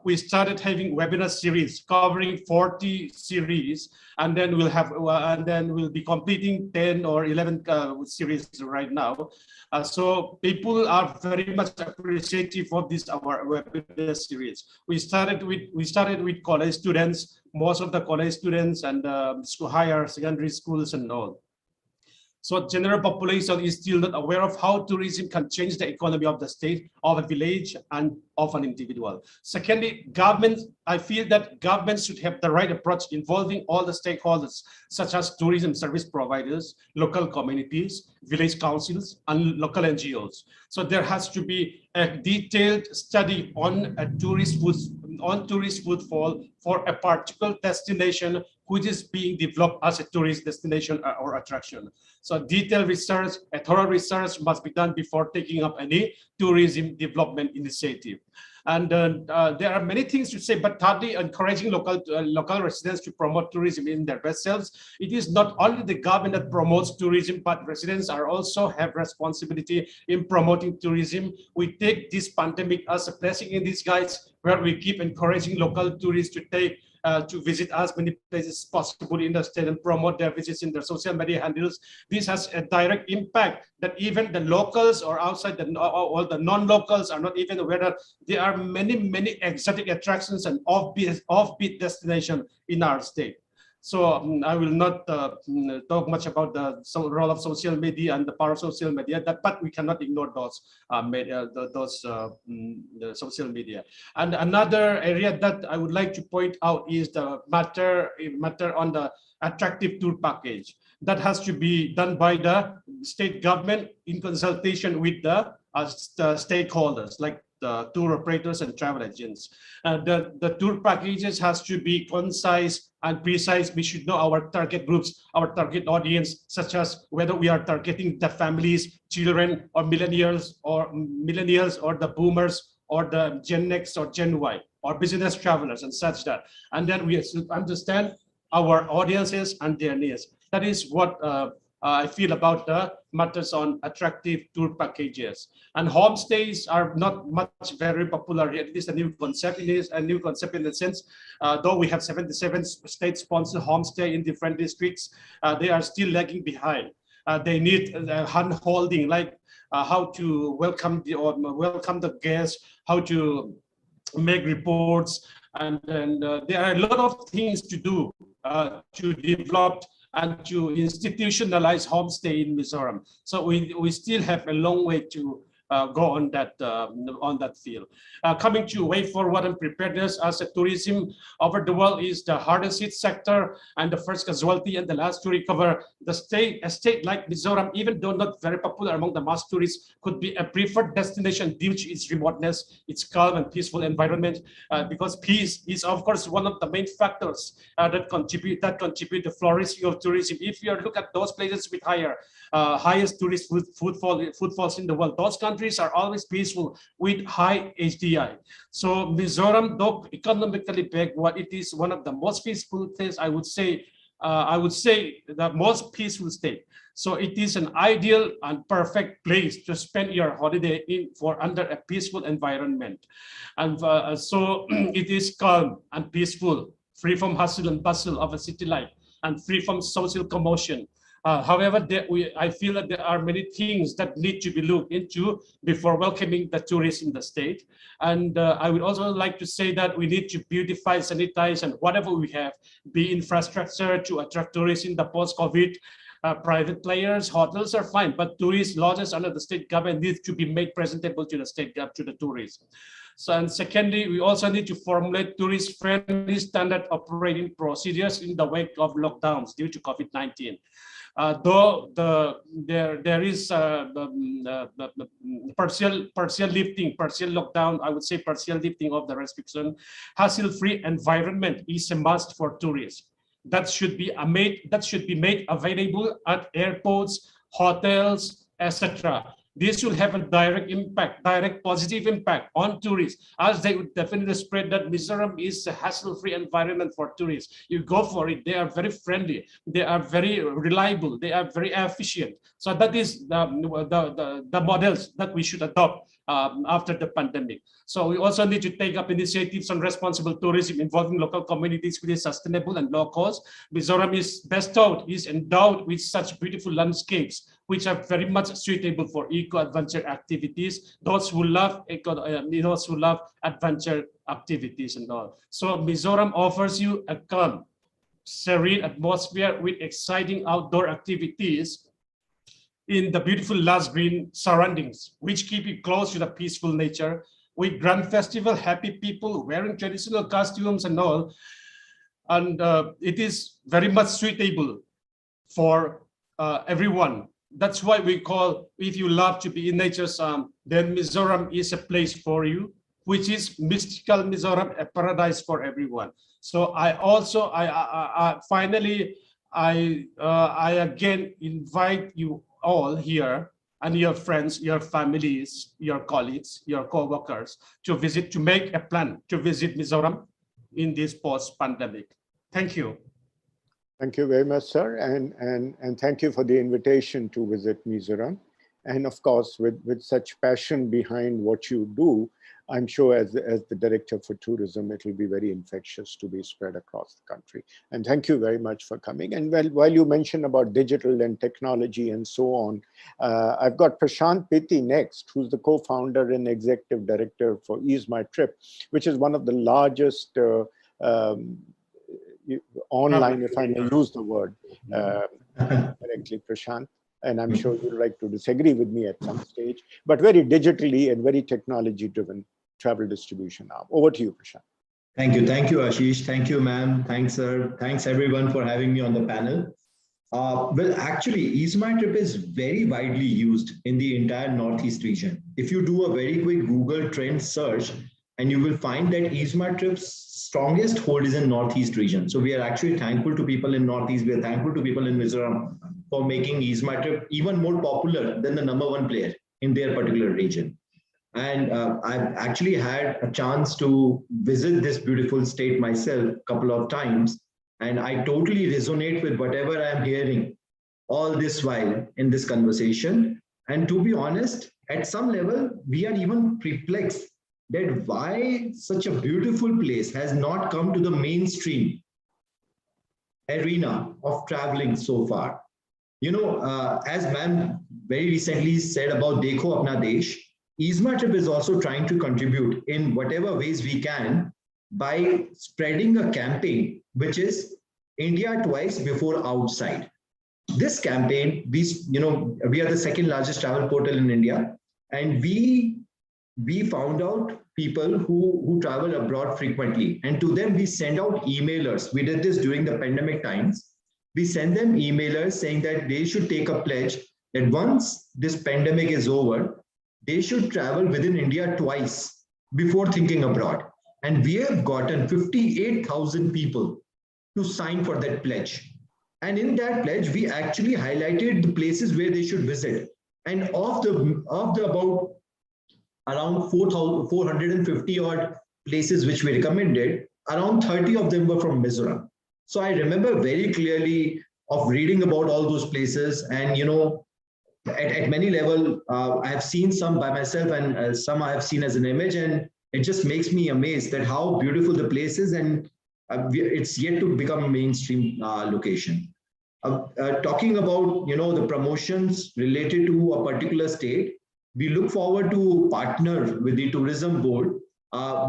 we started having webinar series covering 40 series, and then we'll be completing 10 or 11 series right now. So people are very much appreciative of this our webinar series. We started with college students, most of the college students, and higher secondary schools and all. So general population is still not aware of how tourism can change the economy of the state, of a village, and of an individual. Secondly, I feel that governments should have the right approach involving all the stakeholders, such as tourism service providers, local communities, village councils, and local NGOs. So there has to be a detailed study on tourist footfall for a particular destination which is being developed as a tourist destination or attraction. So detailed research, a thorough research must be done before taking up any tourism development initiative. And there are many things to say, but thirdly, encouraging local residents to promote tourism in their best selves. It is not only the government that promotes tourism, but residents are also have responsibility in promoting tourism. We take this pandemic as a blessing in disguise, where we keep encouraging local tourists to visit as many places as possible in the state and promote their visits in their social media handles. This has a direct impact that even the locals or outside all the non-locals are not even aware that there are many exotic attractions and offbeat destinations in our state. So I will not talk much about the role of social media and the power of social media, but we cannot ignore those social media. And another area that I would like to point out is the matter on the attractive tour package. That has to be done by the state government in consultation with the stakeholders, like the tour operators and travel agents. The tour packages has to be concise and precise. We should know our target groups, our target audience, such as whether we are targeting the families, children, or millennials, or the boomers, or the Gen X or Gen Y, or business travelers and such that. And then we should understand our audiences and their needs. That is what I feel about the matters on attractive tour packages. And homestays are not much very popular yet. It is a new concept. It is a new concept in the sense, though we have 77 state-sponsored homestay in different districts, they are still lagging behind. They need hand-holding, like how to welcome the guests, how to make reports, and there are a lot of things to do to develop and to institutionalize homestay in Mizoram. So we still have a long way to go on that field. Coming to way forward and preparedness as a tourism over the world is the hardest hit sector and the first casualty and the last to recover. A state like Mizoram, even though not very popular among the mass tourists, could be a preferred destination due to its remoteness, its calm and peaceful environment, because peace is of course one of the main factors that contribute to flourishing of tourism. If you look at those places with highest tourist footfalls in the world, those countries are always peaceful with high HDI. So Mizoram, though economically backward, it is one of the most peaceful states. I would say the most peaceful state. So it is an ideal and perfect place to spend your holiday under a peaceful environment. And so it is calm and peaceful, free from hustle and bustle of a city life, and free from social commotion. However, I feel that there are many things that need to be looked into before welcoming the tourists in the state. And I would also like to say that we need to beautify, sanitize, and whatever we have, be infrastructure to attract tourists in the post-COVID. Private players, hotels are fine, but tourist lodges under the state government need to be made presentable to the state government, to the tourists. So, and secondly, we also need to formulate tourist-friendly standard operating procedures in the wake of lockdowns due to COVID-19. Though there is the partial lifting, partial lockdown, I would say partial lifting of the restriction, hassle-free environment is a must for tourists. That should be made available at airports, hotels, etc. This will have a direct positive impact on tourists, as they would definitely spread that Mizoram is a hassle-free environment for tourists. You go for it. They are very friendly. They are very reliable. They are very efficient. So that is the models that we should adopt after the pandemic. So we also need to take up initiatives on responsible tourism involving local communities with sustainable and low cost. Mizoram is endowed with such beautiful landscapes, which are very much suitable for eco-adventure activities. Those who love adventure activities and all. So Mizoram offers you a calm, serene atmosphere with exciting outdoor activities in the beautiful lush green surroundings, which keep you close to the peaceful nature, with grand festival, happy people wearing traditional costumes and all. And it is very much suitable for everyone. That's why we call, if you love to be in nature's then Mizoram is a place for you, which is mystical Mizoram, a paradise for everyone. So finally, I again invite you all here and your friends, your families, your colleagues, your co-workers to make a plan to visit Mizoram in this post-pandemic. Thank you. Thank you very much, sir. And thank you for the invitation to visit Mizoram. And of course, with such passion behind what you do, I'm sure as the Director for Tourism, it will be very infectious to be spread across the country. And thank you very much for coming. And while you mentioned about digital and technology and so on, I've got Prashant Pitti next, who's the co-founder and executive director for Ease My Trip, which is one of the largest online, if I may use the word correctly, Prashant. And I'm sure you'd like to disagree with me at some stage, but very digitally and very technology-driven travel distribution now. Over to you, Prashant. Thank you, Ashish. Thank you, ma'am. Thanks, sir. Thanks, everyone, for having me on the panel. Well, actually, Ease My Trip is very widely used in the entire Northeast region. If you do a very quick Google trend search, and you will find that Ease My Trip's strongest hold is in Northeast region. So we are actually thankful to people in Northeast. We are thankful to people in Mizoram for making Ease My Trip even more popular than the #1 player in their particular region. And I've actually had a chance to visit this beautiful state myself a couple of times. And I totally resonate with whatever I'm hearing all this while in this conversation. And to be honest, at some level, we are even perplexed that why such a beautiful place has not come to the mainstream arena of traveling so far. You know, as ma'am very recently said about Dekho Apna Desh, Ease My Trip is also trying to contribute in whatever ways we can by spreading a campaign, which is India Twice Before Outside. This campaign, we are the second largest travel portal in India, and we found out people who travel abroad frequently, and to them we send out emailers. We did this during the pandemic times. We send them emailers saying that they should take a pledge that once this pandemic is over, they should travel within India twice before thinking abroad. And we have gotten 58,000 people to sign for that pledge. And in that pledge, we actually highlighted the places where they should visit. And of the about around 450 odd places which we recommended, around 30 of them were from Mizoram. So I remember very clearly of reading about all those places. And, you know, at many level, I have seen some by myself, and some I have seen as an image, and it just makes me amazed that how beautiful the place is, and it's yet to become a mainstream location. Talking about, you know, the promotions related to a particular state, we look forward to partner with the tourism board.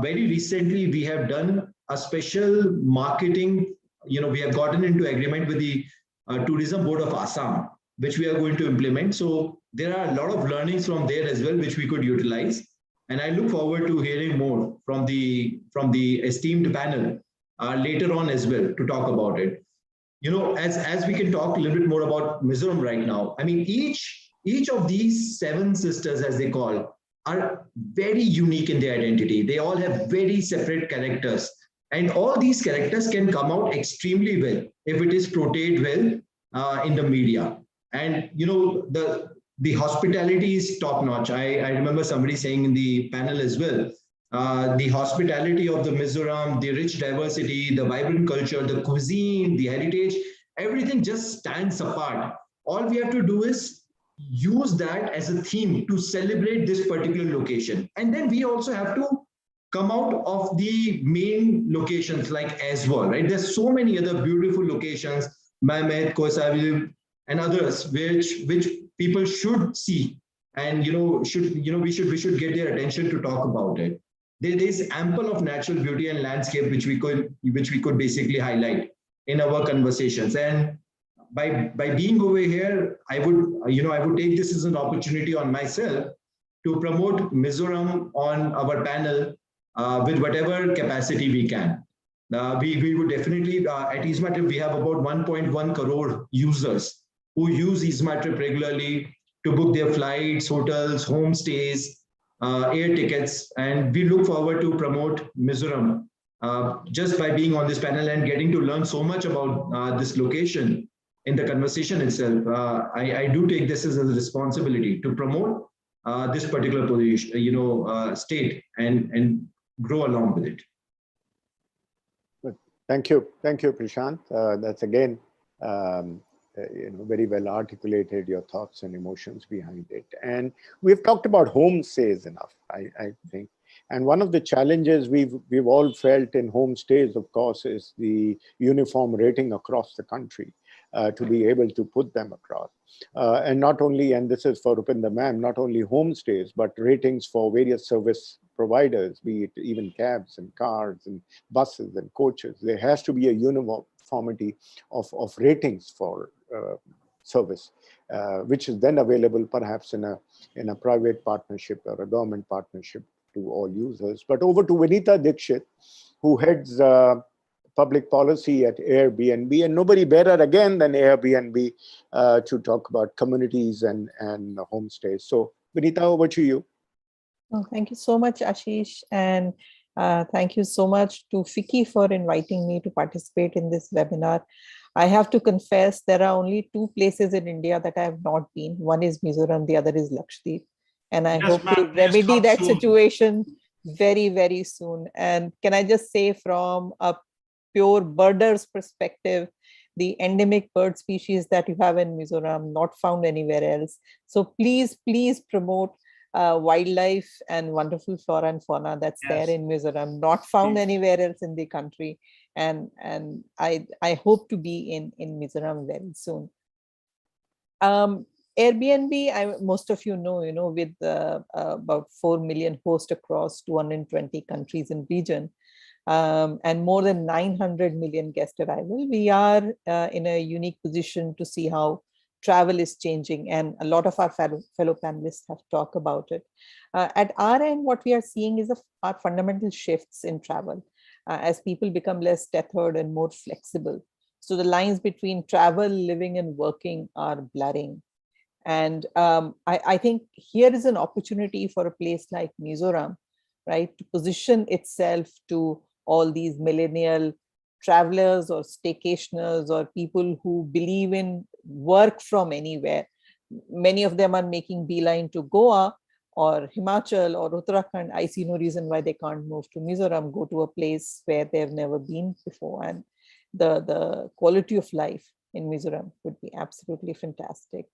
Very recently, we have done a special marketing, you know, we have gotten into agreement with the tourism board of Assam, which we are going to implement. So there are a lot of learnings from there as well, which we could utilize. And I look forward to hearing more from the esteemed panel later on as well to talk about it. You know, as we can talk a little bit more about Mizoram right now, I mean, each of these 7 sisters, as they call, are very unique in their identity. They all have very separate characters. And all these characters can come out extremely well if it is portrayed well in the media. And, you know, the hospitality is top notch. I remember somebody saying in the panel as well, the hospitality of the Mizoram, the rich diversity, the vibrant culture, the cuisine, the heritage, everything just stands apart. All we have to do is use that as a theme to celebrate this particular location. And then we also have to come out of the main locations like Aswal, right? There's so many other beautiful locations, Mehmet, Kosavi, and others, which people should see, and we should get their attention to talk about it. There is ample of natural beauty and landscape which we could basically highlight in our conversations. And by being over here, I would take this as an opportunity on myself to promote Mizoram on our panel with whatever capacity we can. We would definitely, at EaseMyTrip, we have about 1.1 crore users who use EaseMyTrip regularly to book their flights, hotels, homestays, air tickets, and we look forward to promote Mizoram just by being on this panel and getting to learn so much about this location in the conversation itself. I do take this as a responsibility to promote this particular position, state and grow along with it. Thank you, Prashant. That's again, very well articulated your thoughts and emotions behind it. And we've talked about homestays enough, I think. And one of the challenges we've all felt in homestays, of course, is the uniform rating across the country to be able to put them across. And not only, and this is for Rupinder ma'am, not only homestays, but ratings for various service providers, be it even cabs and cars and buses and coaches. There has to be a uniformity of ratings for service, which is then available perhaps in a private partnership or a government partnership to all users. But over to Vinita Dixit, who heads public policy at Airbnb, and nobody better again than Airbnb to talk about communities and homestays. So Vinita, over to you. Oh, thank you so much, Ashish. And thank you so much to FICCI for inviting me to participate in this webinar. I have to confess, there are only 2 places in India that I have not been. One is Mizoram, the other is Lakshadweep. And I hope to remedy that situation very, very soon. And can I just say, from a pure birder's perspective, the endemic bird species that you have in Mizoram, not found anywhere else. So please promote wildlife and wonderful flora and fauna that's there in Mizoram, not found anywhere else in the country. And I hope to be in Mizoram very soon. Airbnb, most of you know, with about 4 million hosts across 220 countries and region, and more than 900 million guest arrival, we are in a unique position to see how travel is changing, and a lot of our fellow panelists have talked about it. At our end, what we are seeing is our fundamental shifts in travel as people become less tethered and more flexible. So the lines between travel, living, and working are blurring. And I think here is an opportunity for a place like Mizoram, right, to position itself to all these millennial travelers or staycationers or people who believe in work from anywhere. Many of them are making beeline to Goa or Himachal or Uttarakhand. I see no reason why they can't move to Mizoram, go to a place where they've never been before. And the quality of life in Mizoram would be absolutely fantastic.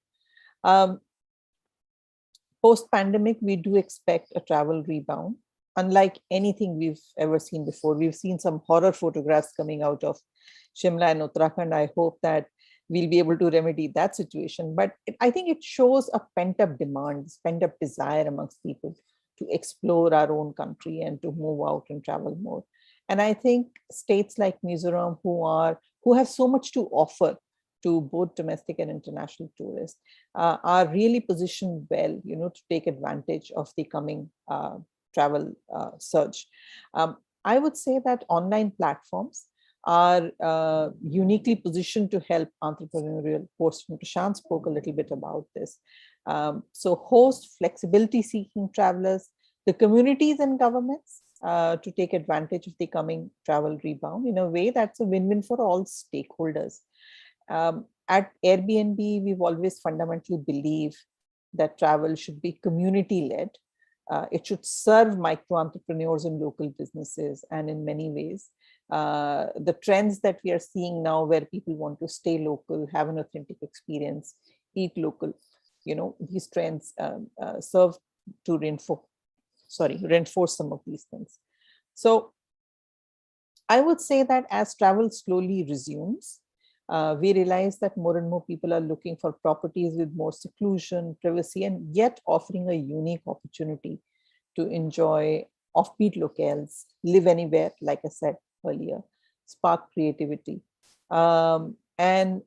Post-pandemic, we do expect a travel rebound, unlike anything we've ever seen before. We've seen some horror photographs coming out of Shimla and Uttarakhand. I hope that we'll be able to remedy that situation. But I think it shows a pent-up demand, pent-up desire amongst people to explore our own country and to move out and travel more. And I think states like Mizoram, who have so much to offer to both domestic and international tourists, are really positioned well, to take advantage of the coming travel surge. I would say that online platforms are uniquely positioned to help entrepreneurial posts. Prashant spoke a little bit about this. So host flexibility-seeking travelers, the communities and governments to take advantage of the coming travel rebound in a way that's a win-win for all stakeholders. At Airbnb, we've always fundamentally believed that travel should be community-led. It should serve micro-entrepreneurs and local businesses. And in many ways, the trends that we are seeing now where people want to stay local, have an authentic experience, eat local, these trends serve to reinforce some of these things. So I would say that as travel slowly resumes, we realize that more and more people are looking for properties with more seclusion, privacy, and yet offering a unique opportunity to enjoy offbeat locales, live anywhere, like I said earlier, spark creativity, and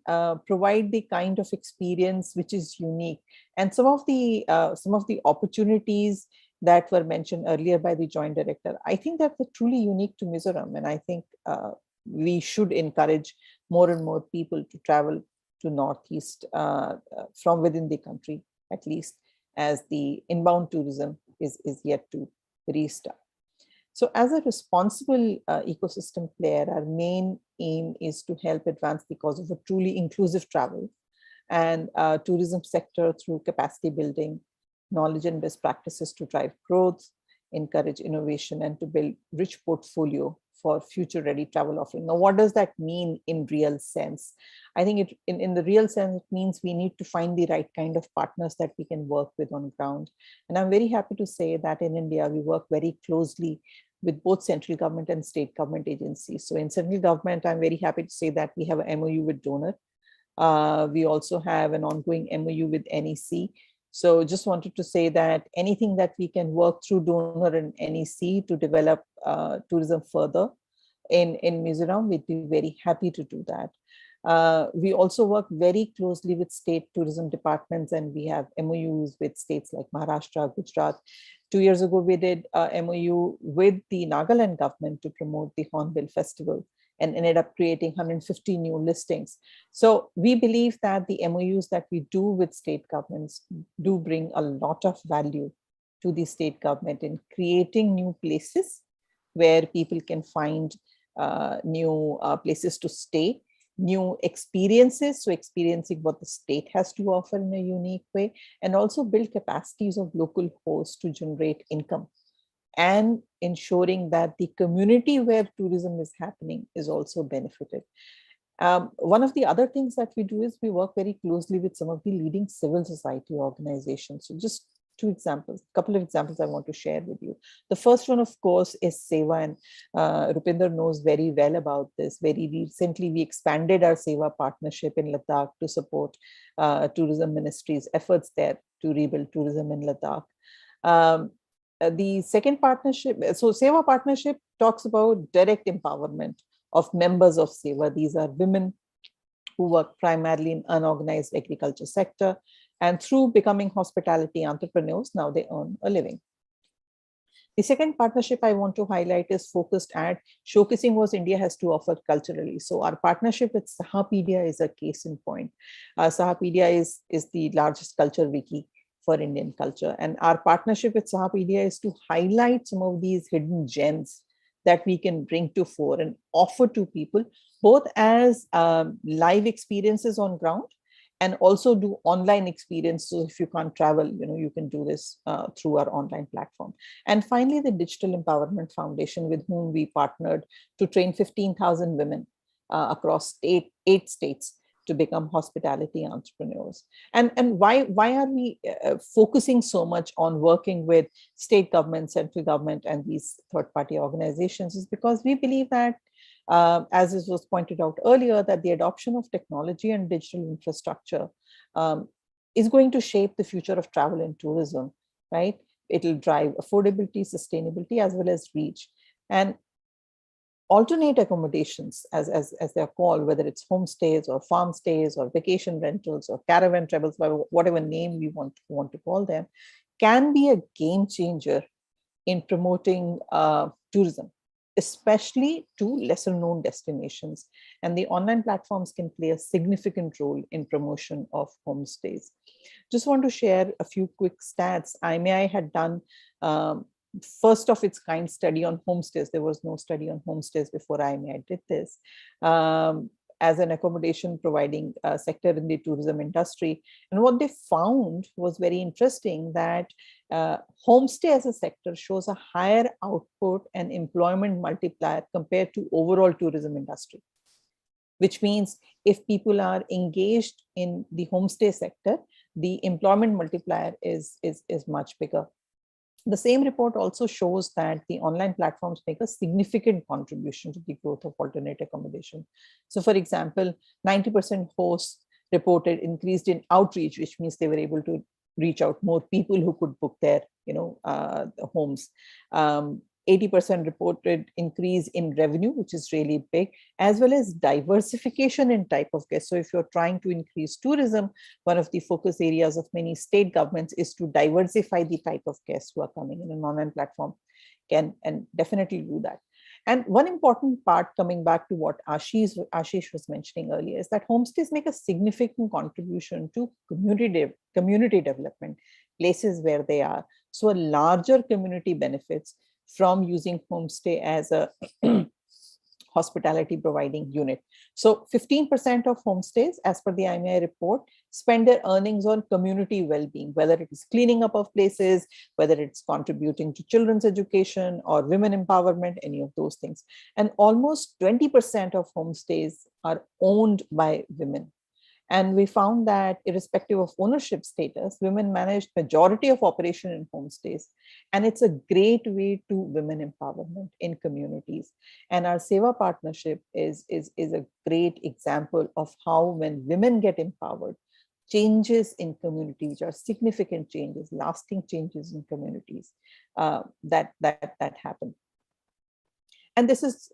provide the kind of experience which is unique. And some of the opportunities that were mentioned earlier by the Joint Director, I think that they're truly unique to Mizoram, and I think we should encourage more and more people to travel to Northeast from within the country, at least, as the inbound tourism is yet to restart. So as a responsible ecosystem player, our main aim is to help advance the cause of a truly inclusive travel and tourism sector through capacity building, knowledge and best practices to drive growth, encourage innovation, and to build rich portfolio for future-ready travel offering. Now, what does that mean in real sense? I think in the real sense, it means we need to find the right kind of partners that we can work with on ground. And I'm very happy to say that in India, we work very closely with both central government and state government agencies. So in central government, I'm very happy to say that we have an MOU with Donor. We also have an ongoing MOU with NEC. So just wanted to say that anything that we can work through Donor and NEC to develop tourism further in Mizoram, we'd be very happy to do that. We also work very closely with state tourism departments, and we have MOUs with states like Maharashtra, Gujarat. 2 years ago, we did a MOU with the Nagaland government to promote the Hornbill Festival and ended up creating 150 new listings. So we believe that the MOUs that we do with state governments do bring a lot of value to the state government in creating new places where people can find new places to stay, new experiences, so experiencing what the state has to offer in a unique way, and also build capacities of local hosts to generate income, and ensuring that the community where tourism is happening is also benefited. One of the other things that we do is we work very closely with some of the leading civil society organizations. So just a couple of examples I want to share with you. The first one, of course, is Seva, and Rupinder knows very well about this. Very recently, we expanded our Seva partnership in Ladakh to support tourism ministry's efforts there to rebuild tourism in Ladakh. The second partnership, so Seva partnership talks about direct empowerment of members of Seva. These are women who work primarily in unorganized agriculture sector, and through becoming hospitality entrepreneurs, now they earn a living. The second partnership I want to highlight is focused at showcasing what India has to offer culturally. So our partnership with Sahapedia is a case in point. Sahapedia is the largest culture wiki for Indian culture. And our partnership with Sahapedia is to highlight some of these hidden gems that we can bring to fore and offer to people, both as live experiences on ground and also do online experience. So if you can't travel, you can do this through our online platform. And finally, the Digital Empowerment Foundation, with whom we partnered to train 15,000 women across 8 states to become hospitality entrepreneurs. And why are we focusing so much on working with state government, central government, and these third-party organizations is because we believe that, as it was pointed out earlier, that the adoption of technology and digital infrastructure is going to shape the future of travel and tourism, right? It'll drive affordability, sustainability, as well as reach. And alternate accommodations, as they're called, whether it's homestays or farm stays or vacation rentals or caravan travels, whatever name we want to call them, can be a game changer in promoting tourism, especially to lesser known destinations. And the online platforms can play a significant role in promotion of homestays. Just want to share a few quick stats. IMEI had done first of its kind study on homestays. There was no study on homestays before IMEI did this, as an accommodation providing sector in the tourism industry. And what they found was very interesting, that homestay as a sector shows a higher output and employment multiplier compared to overall tourism industry, which means if people are engaged in the homestay sector, the employment multiplier is much bigger. The same report also shows that the online platforms make a significant contribution to the growth of alternate accommodation. So for example, 90% hosts reported increased in outreach, which means they were able to reach out more people who could book their homes. 80% reported increase in revenue, which is really big, as well as diversification in type of guests. So if you're trying to increase tourism, one of the focus areas of many state governments is to diversify the type of guests who are coming in. An online platform can and definitely do that. And one important part, coming back to what Ashish was mentioning earlier, is that homestays make a significant contribution to community development, places where they are. So a larger community benefits from using homestay as a hospitality providing unit. So 15% of homestays, as per the IMEI report, spend their earnings on community well-being, whether it is cleaning up of places, whether it's contributing to children's education or women empowerment, any of those things. And almost 20% of homestays are owned by women. And we found that irrespective of ownership status, women managed majority of operation in homestays. And it's a great way to women empowerment in communities. And our Seva partnership is a great example of how when women get empowered, changes in communities, which are significant changes, lasting changes in communities that happen. And this is,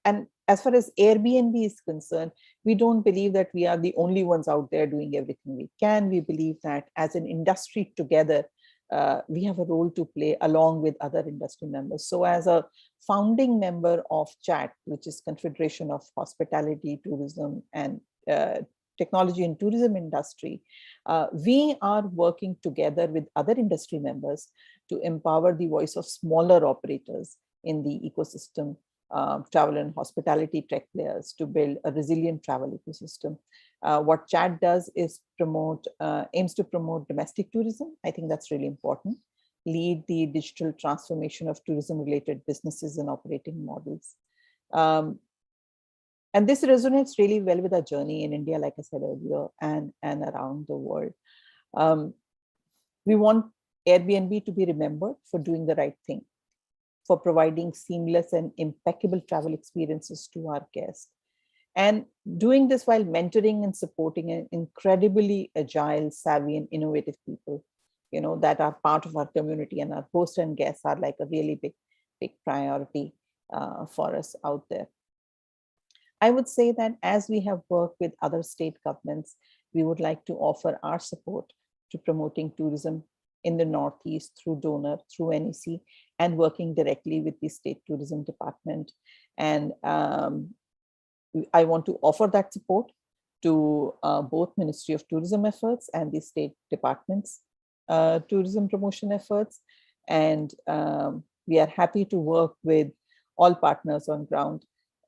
and as far as Airbnb is concerned, we don't believe that we are the only ones out there doing everything we can. We believe that as an industry together, we have a role to play along with other industry members. So as a founding member of CHAT, which is Confederation of Hospitality, Tourism and Technology and Tourism Industry, we are working together with other industry members to empower the voice of smaller operators in the ecosystem, travel and hospitality tech players, to build a resilient travel ecosystem. What CHAT does is aims to promote domestic tourism. I think that's really important. Lead the digital transformation of tourism-related businesses and operating models. And this resonates really well with our journey in India, like I said earlier, and around the world. We want Airbnb to be remembered for doing the right thing, for providing seamless and impeccable travel experiences to our guests. And doing this while mentoring and supporting an incredibly agile, savvy, and innovative people, that are part of our community, and our hosts and guests are like a really big priority for us out there. I would say that as we have worked with other state governments, we would like to offer our support to promoting tourism in the Northeast through donor, through NEC, and working directly with the State Tourism Department. And I want to offer that support to both Ministry of Tourism efforts and the State Department's tourism promotion efforts. And we are happy to work with all partners on ground.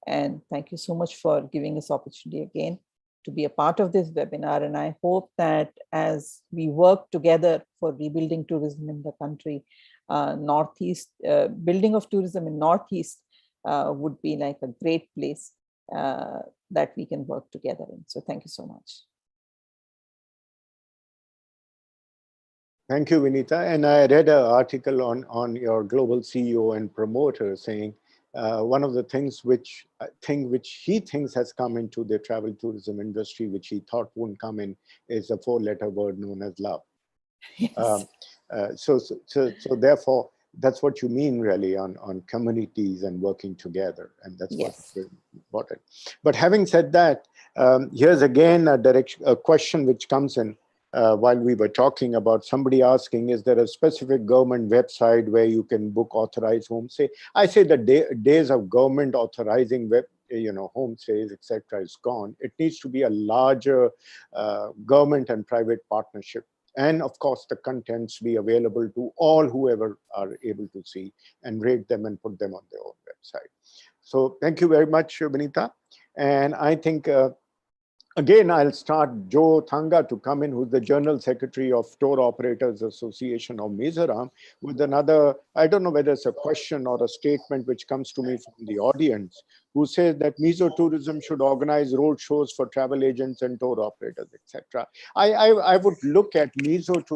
And thank you so much for giving us opportunity again to be a part of this webinar. And I hope that as we work together for rebuilding tourism in the country, Northeast, building of tourism in Northeast would be like a great place that we can work together in. So thank you so much. Thank you, Vinita. And I read an article on your global CEO and promoter saying one of the things which he thinks has come into the travel tourism industry, which he thought wouldn't come in, is a 4-letter word known as love. Yes. So therefore, that's what you mean really on communities and working together, and that's what's very important. But having said that, here's again a question which comes in while we were talking about somebody asking, is there a specific government website where you can book authorized homestay? I say the days of government authorizing homestays, etc., is gone. It needs to be a larger government and private partnership. And of course, the contents be available to all whoever are able to see and rate them and put them on their own website. So thank you very much, Vinita. And I think, again, I'll start Joe Thanga to come in, who's the General Secretary of Tour Operators Association of Mizoram, with another, I don't know whether it's a question or a statement which comes to me from the audience, who says that Mizo Tourism should organize road shows for travel agents and tour operators, etc. I would look at Mizoram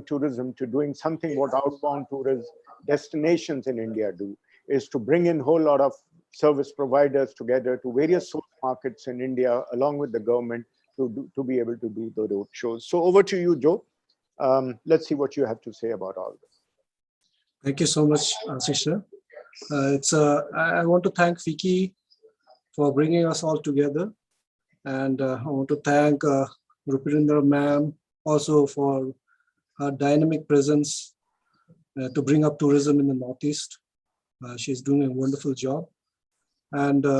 Tourism to doing something what outbound tourist destinations in India do, is to bring in a whole lot of service providers together to various source markets in India, along with the government, to be able to do the road shows. So over to you, Joe. Let's see what you have to say about all this. Thank you so much, Ashish. I want to thank Vicky for bringing us all together. And I want to thank Ruperinder ma'am also for her dynamic presence to bring up tourism in the Northeast. She's doing a wonderful job. And we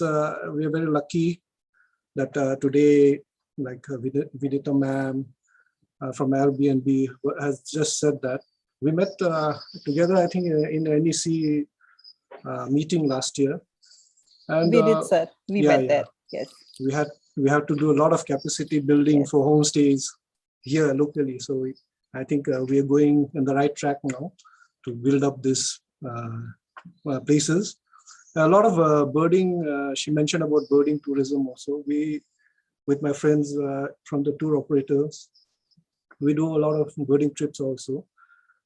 are very lucky that today, like Vinita ma'am from Airbnb has just said that we met together, I think, in NEC meeting last year. And we did, sir. We met there. Yes. We have to do a lot of capacity building for homestays here locally. So I think we are going in the right track now to build up these places. A lot of birding, she mentioned about birding tourism also. With my friends from the tour operators, we do a lot of birding trips also.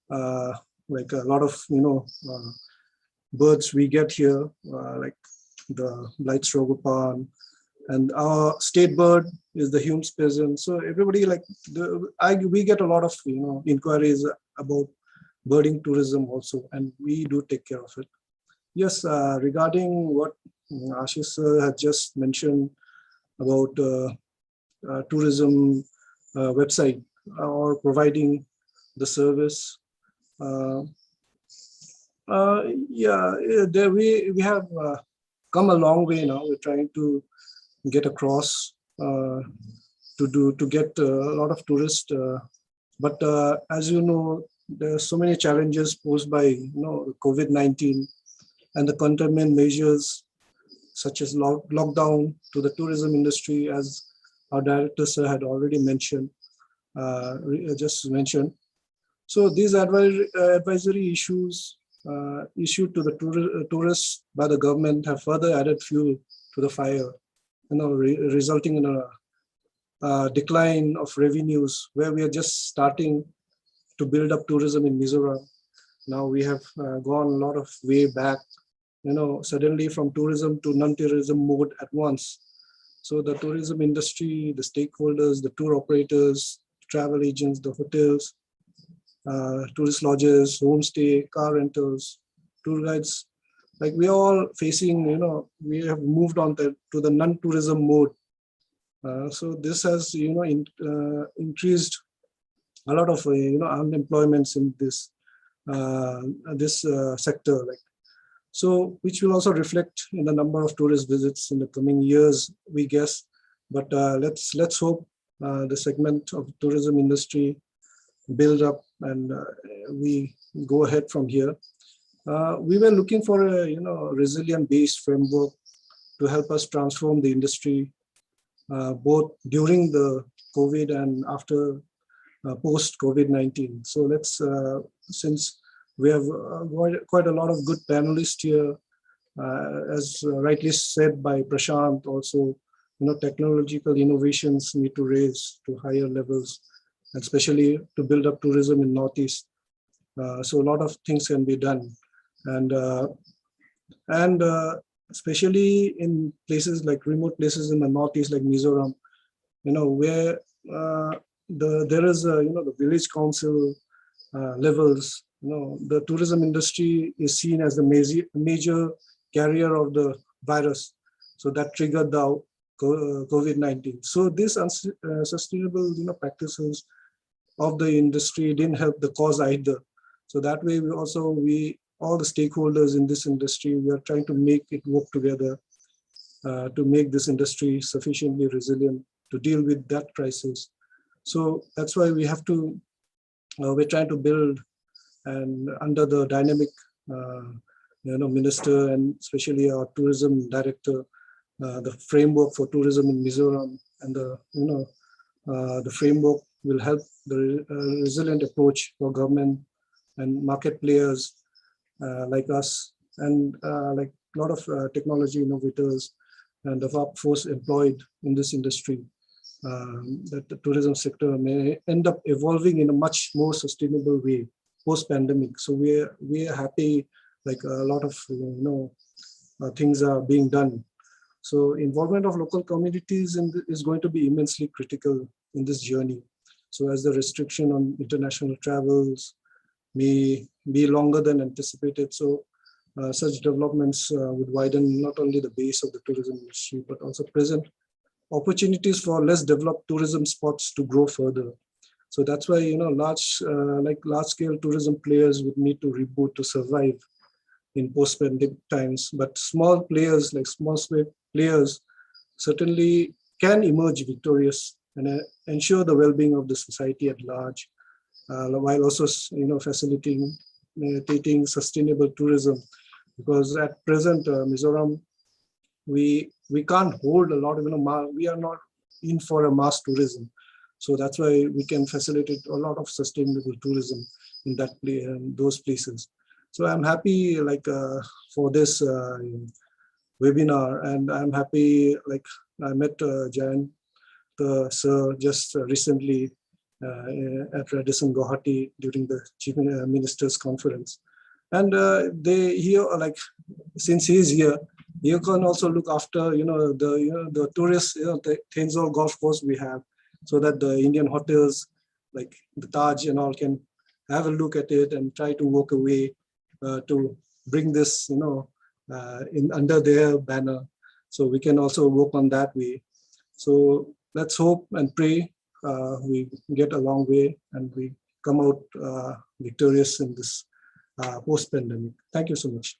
Like a lot of, birds we get here, like the blight strogopan, and our state bird is the Hume's peasant. So everybody we get a lot of, inquiries about birding tourism also, and we do take care of it. Yes, regarding what Ashish had just mentioned about tourism website or providing the service. We have come a long way now. We're trying to get across to get a lot of tourists. But as you know, there are so many challenges posed by COVID-19 and the containment measures such as lockdown to the tourism industry, as our director sir had already mentioned, So these advisory issues issued to the tourists by the government have further added fuel to the fire, resulting in a decline of revenues, where we are just starting to build up tourism in Mizoram. Now we have gone a lot of way back, suddenly from tourism to non-tourism mode at once. So the tourism industry, the stakeholders, the tour operators, travel agents, the hotels, tourist lodges, homestay, car rentals, tour guides, like we are all facing, we have moved on to the non-tourism mode. So this has, increased a lot of, unemployments in this sector. So which will also reflect in the number of tourist visits in the coming years, we guess. But let's hope the segment of tourism industry build up and we go ahead from here. We were looking for a resilient-based framework to help us transform the industry, both during the COVID and after post-COVID-19. So let's, since we have quite a lot of good panelists here, as rightly said by Prashant, also, technological innovations need to raise to higher levels, especially to build up tourism in Northeast. So a lot of things can be done, and especially in places like remote places in the Northeast, like Mizoram, where there is the village council levels. The tourism industry is seen as the major carrier of the virus, so that triggered the COVID-19. So these unsustainable practices of the industry didn't help the cause either. So that way, we all the stakeholders in this industry, we are trying to make it work together to make this industry sufficiently resilient to deal with that crisis. So that's why we have to, we're trying to build, and under the dynamic, minister, and especially our tourism director, the framework for tourism in Mizoram, and the framework will help the resilient approach for government and market players like us, and like a lot of technology innovators and the workforce employed in this industry, that the tourism sector may end up evolving in a much more sustainable way post-pandemic. So we're happy, like a lot of things are being done. So involvement of local communities is going to be immensely critical in this journey. So as the restriction on international travels may be longer than anticipated, so such developments would widen not only the base of the tourism industry, but also present opportunities for less developed tourism spots to grow further. So that's why large-scale tourism players would need to reboot to survive in post-pandemic times. But small players, like small-scale players, certainly can emerge victorious and ensure the well-being of the society at large, while also facilitating sustainable tourism. Because at present, Mizoram, we can't hold a lot of, we are not in for a mass tourism. So that's why we can facilitate a lot of sustainable tourism in those places. So I'm happy for this webinar, and I'm happy, I met Jayant sir just recently at Radisson Guwahati during the Chief Minister's Conference. And since he's here, you can also look after, the tourists, the Tenzol golf course we have, so that the Indian hotels, like the Taj and all, can have a look at it and try to work a way to bring this, under their banner. So we can also work on that way. So let's hope and pray we get a long way and we come out victorious in this post-pandemic. Thank you so much.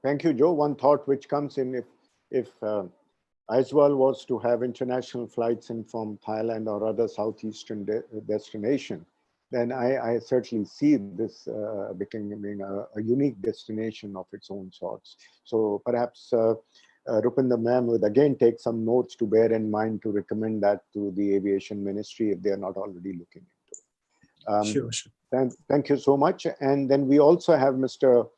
Thank you, Joe. One thought which comes in, if Aizawl was to have international flights in from Thailand or other southeastern destination, then I certainly see this becoming a unique destination of its own sorts. So perhaps Rupinder ma'am would again take some notes to bear in mind to recommend that to the Aviation Ministry if they are not already looking into it. Sure. Thank you so much. And then we also have Mr.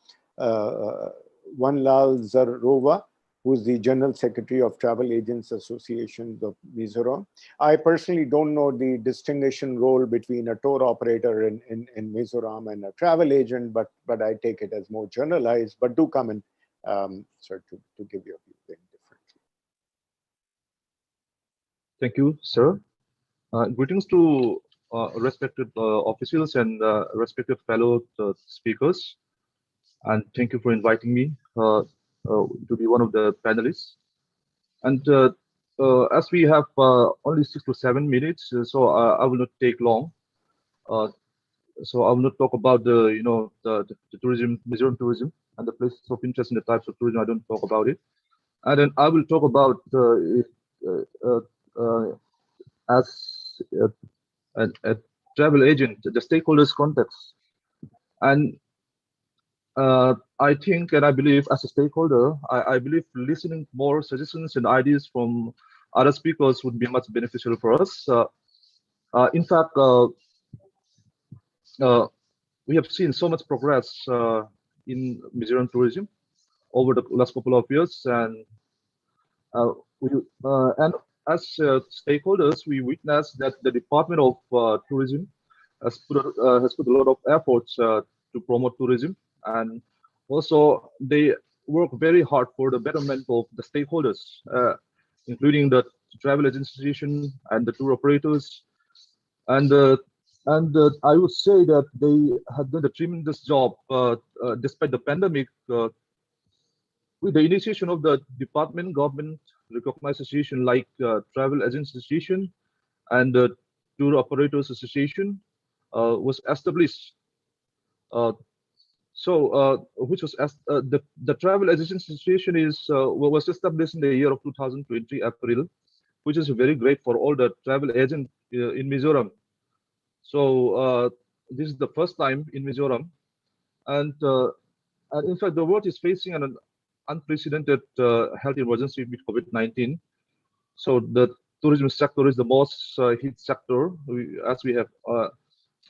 Vanlal Zarrova, who's the General Secretary of Travel Agents Association of Mizoram. I personally don't know the distinction role between a tour operator in Mizoram and a travel agent, but I take it as more generalized. But do come in, sir, to give your view differently. Thank you, sir. Greetings to respected officials and respected fellow speakers. And thank you for inviting me to be one of the panelists. And as we have only 6 to 7 minutes, so I will not take long. So I will not talk about the tourism, Mizoram tourism, and the places of interest and the types of tourism. I don't talk about it. And then I will talk about as a travel agent, the stakeholders context. And I think, and I believe as a stakeholder, I believe listening more suggestions and ideas from other speakers would be much beneficial for us. In fact, we have seen so much progress in Mizoram tourism over the last couple of years, and and as stakeholders, we witnessed that the Department of Tourism has put a lot of efforts to promote tourism, and also they work very hard for the betterment of the stakeholders, including the travel agency and the tour operators, and I would say that they have done a tremendous job despite the pandemic. With the initiation of the department, government recognized association like Travel Agents Association and the Tour Operators Association was established. Which was the Travel Agents Association was established in the year of 2020 April, which is very great for all the travel agents in Mizoram. So this is the first time in Mizoram, and in fact, the world is facing an unprecedented health emergency with COVID-19. So the tourism sector is the most hit sector,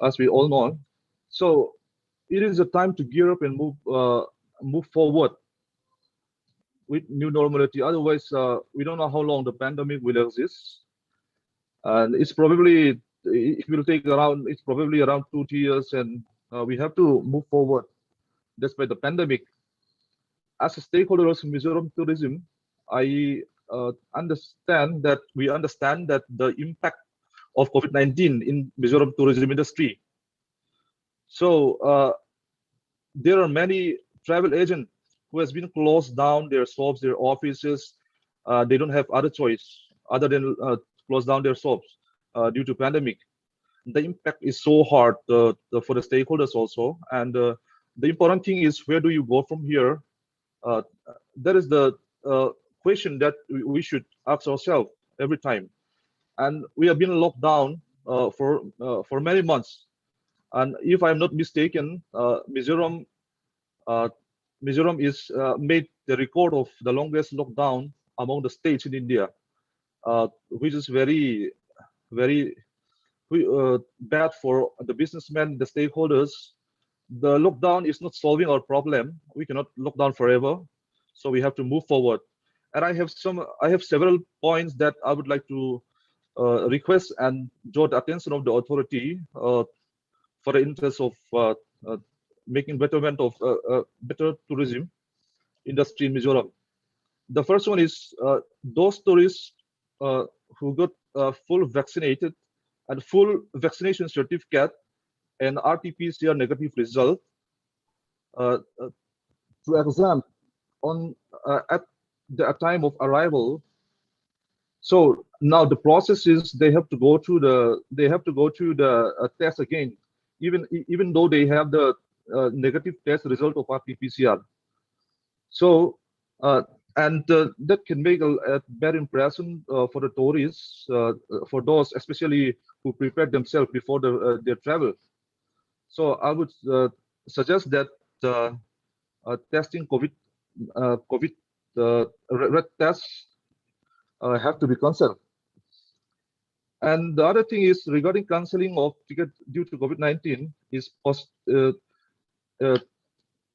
as we all know. So it is a time to gear up and move forward with new normality. Otherwise, we don't know how long the pandemic will exist, and it will take around. It's probably around 2 years, and we have to move forward despite the pandemic. As a stakeholder of Mizoram tourism, I understand that the impact of COVID-19 in Mizoram tourism industry. So there are many travel agents who has been closed down their shops, their offices. They don't have other choice other than close down their shops due to pandemic. The impact is so hard for the stakeholders also. And the important thing is, where do you go from here? That is the question that we should ask ourselves every time. And we have been locked down for many months. And if I'm not mistaken, Mizoram is made the record of the longest lockdown among the states in India, which is very, very bad for the businessmen, the stakeholders. The lockdown is not solving our problem. We cannot lock down forever, so we have to move forward. And I have several points that I would like to request and draw the attention of the authority for the interest of making betterment of better tourism industry in Mizoram. The first one is those tourists who got full vaccinated and full vaccination certificate and RT-PCR negative result to exam on at the time of arrival. So now the process is they have to go through the test again, even though they have the negative test result of RT-PCR. So that can make a bad impression for the tourists, for those especially who prepared themselves before their travel. So I would suggest that testing COVID red tests have to be cancelled. And the other thing is regarding cancelling of ticket due to COVID-19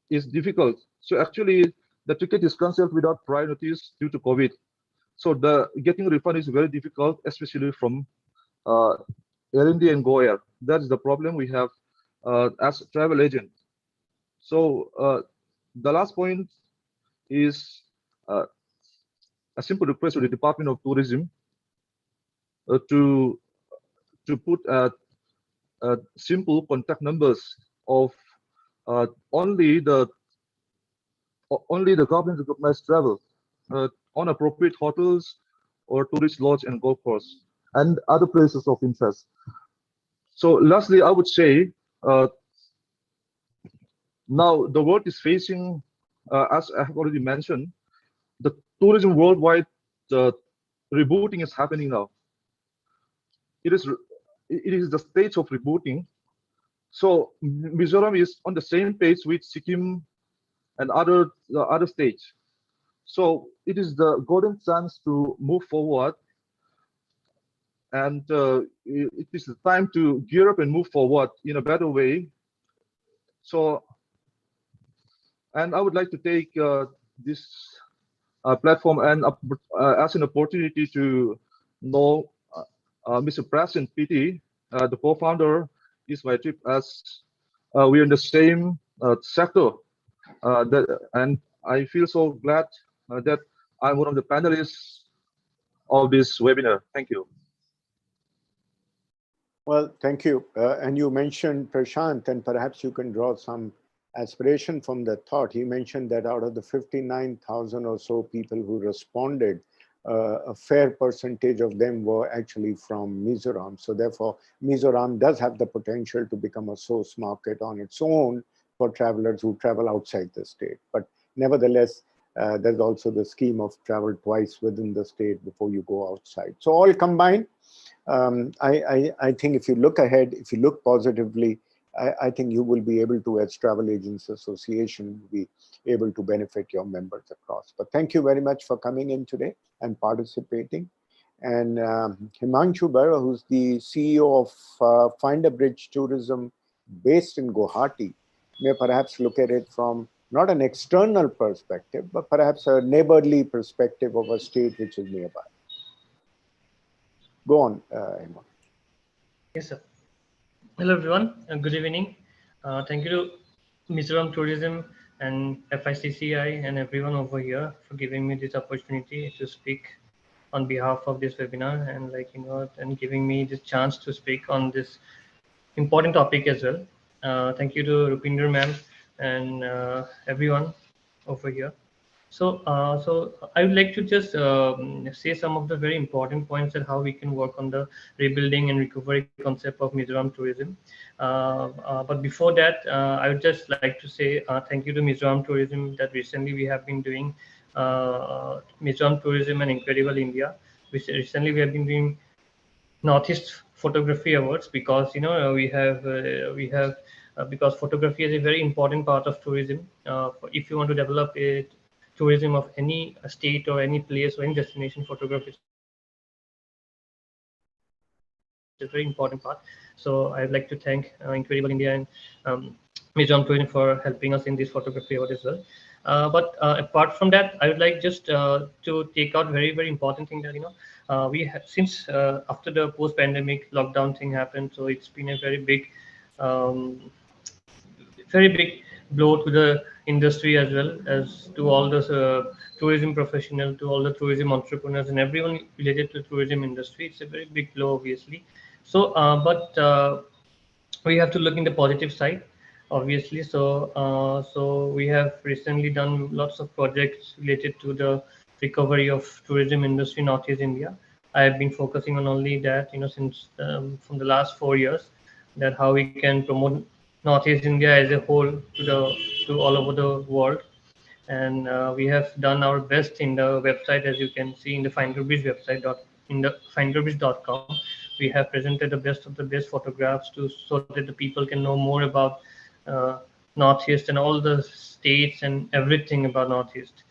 is difficult. So actually, the ticket is cancelled without prior notice due to COVID. So the getting refund is very difficult, especially from Air India and Go Air. That's the problem we have as a travel agent. So the last point is a simple request to the Department of Tourism to put simple contact numbers of only the government recognized travel on appropriate hotels or tourist lodge and golf course and other places of interest. So lastly, I would say now the world is facing, as I have already mentioned, the tourism worldwide rebooting is happening now. It is the stage of rebooting. So Mizoram is on the same page with Sikkim and other states. So it is the golden chance to move forward and it is the time to gear up and move forward in a better way. So, and I would like to take this platform and as an opportunity to know Mr. Prasen Piti, the co-founder, is my trip, as we are in the same sector. And I feel so glad that I'm one of the panelists of this webinar. Thank you. Well, thank you. And you mentioned Prashant, and perhaps you can draw some aspiration from the thought. He mentioned that out of the 59,000 or so people who responded, a fair percentage of them were actually from Mizoram. So therefore, Mizoram does have the potential to become a source market on its own for travelers who travel outside the state. But nevertheless, there's also the scheme of travel twice within the state before you go outside. So all combined, I think if you look ahead, if you look positively, I think you will be able to, as Travel Agents Association, be able to benefit your members across. But thank you very much for coming in today and participating. And Himanshu Bera, who's the CEO of Find a Bridge Tourism based in Guwahati, may perhaps look at it from not an external perspective, but perhaps a neighborly perspective of a state which is nearby. Go on, Himanshu. Yes, sir. Hello, everyone. Good evening. Thank you to Mizoram Tourism and FICCI and everyone over here for giving me this opportunity to speak on behalf of this webinar, and and giving me this chance to speak on this important topic as well. Thank you to Rupinder ma'am and everyone over here. So I would like to just say some of the very important points that how we can work on the rebuilding and recovery concept of Mizoram tourism. But before that, I would just like to say thank you to Mizoram Tourism that recently we have been doing Mizoram Tourism and Incredible India, which recently we have been doing Northeast Photography Awards, because we have because photography is a very important part of tourism. If you want to develop a tourism of any state or any place or any destination, photography is a very important part. So I'd like to thank Incredible India and Mizoram Tourism for helping us in this photography award as well. But apart from that, I would like just to take out very important thing that we have, since after the post-pandemic lockdown thing happened, so it's been a very big blow to the industry as well as to all the tourism professional, to all the tourism entrepreneurs and everyone related to tourism industry. It's a very big blow, obviously. So but we have to look in the positive side, obviously. So we have recently done lots of projects related to the recovery of tourism industry in Northeast India. I have been focusing on only that, since from the last 4 years, that how we can promote Northeast India as a whole to all over the world. And we have done our best in the website, as you can see in the Finderbridge website, in the finderbridge.com. We have presented the best of the best photographs so that the people can know more about Northeast and all the states and everything about Northeast.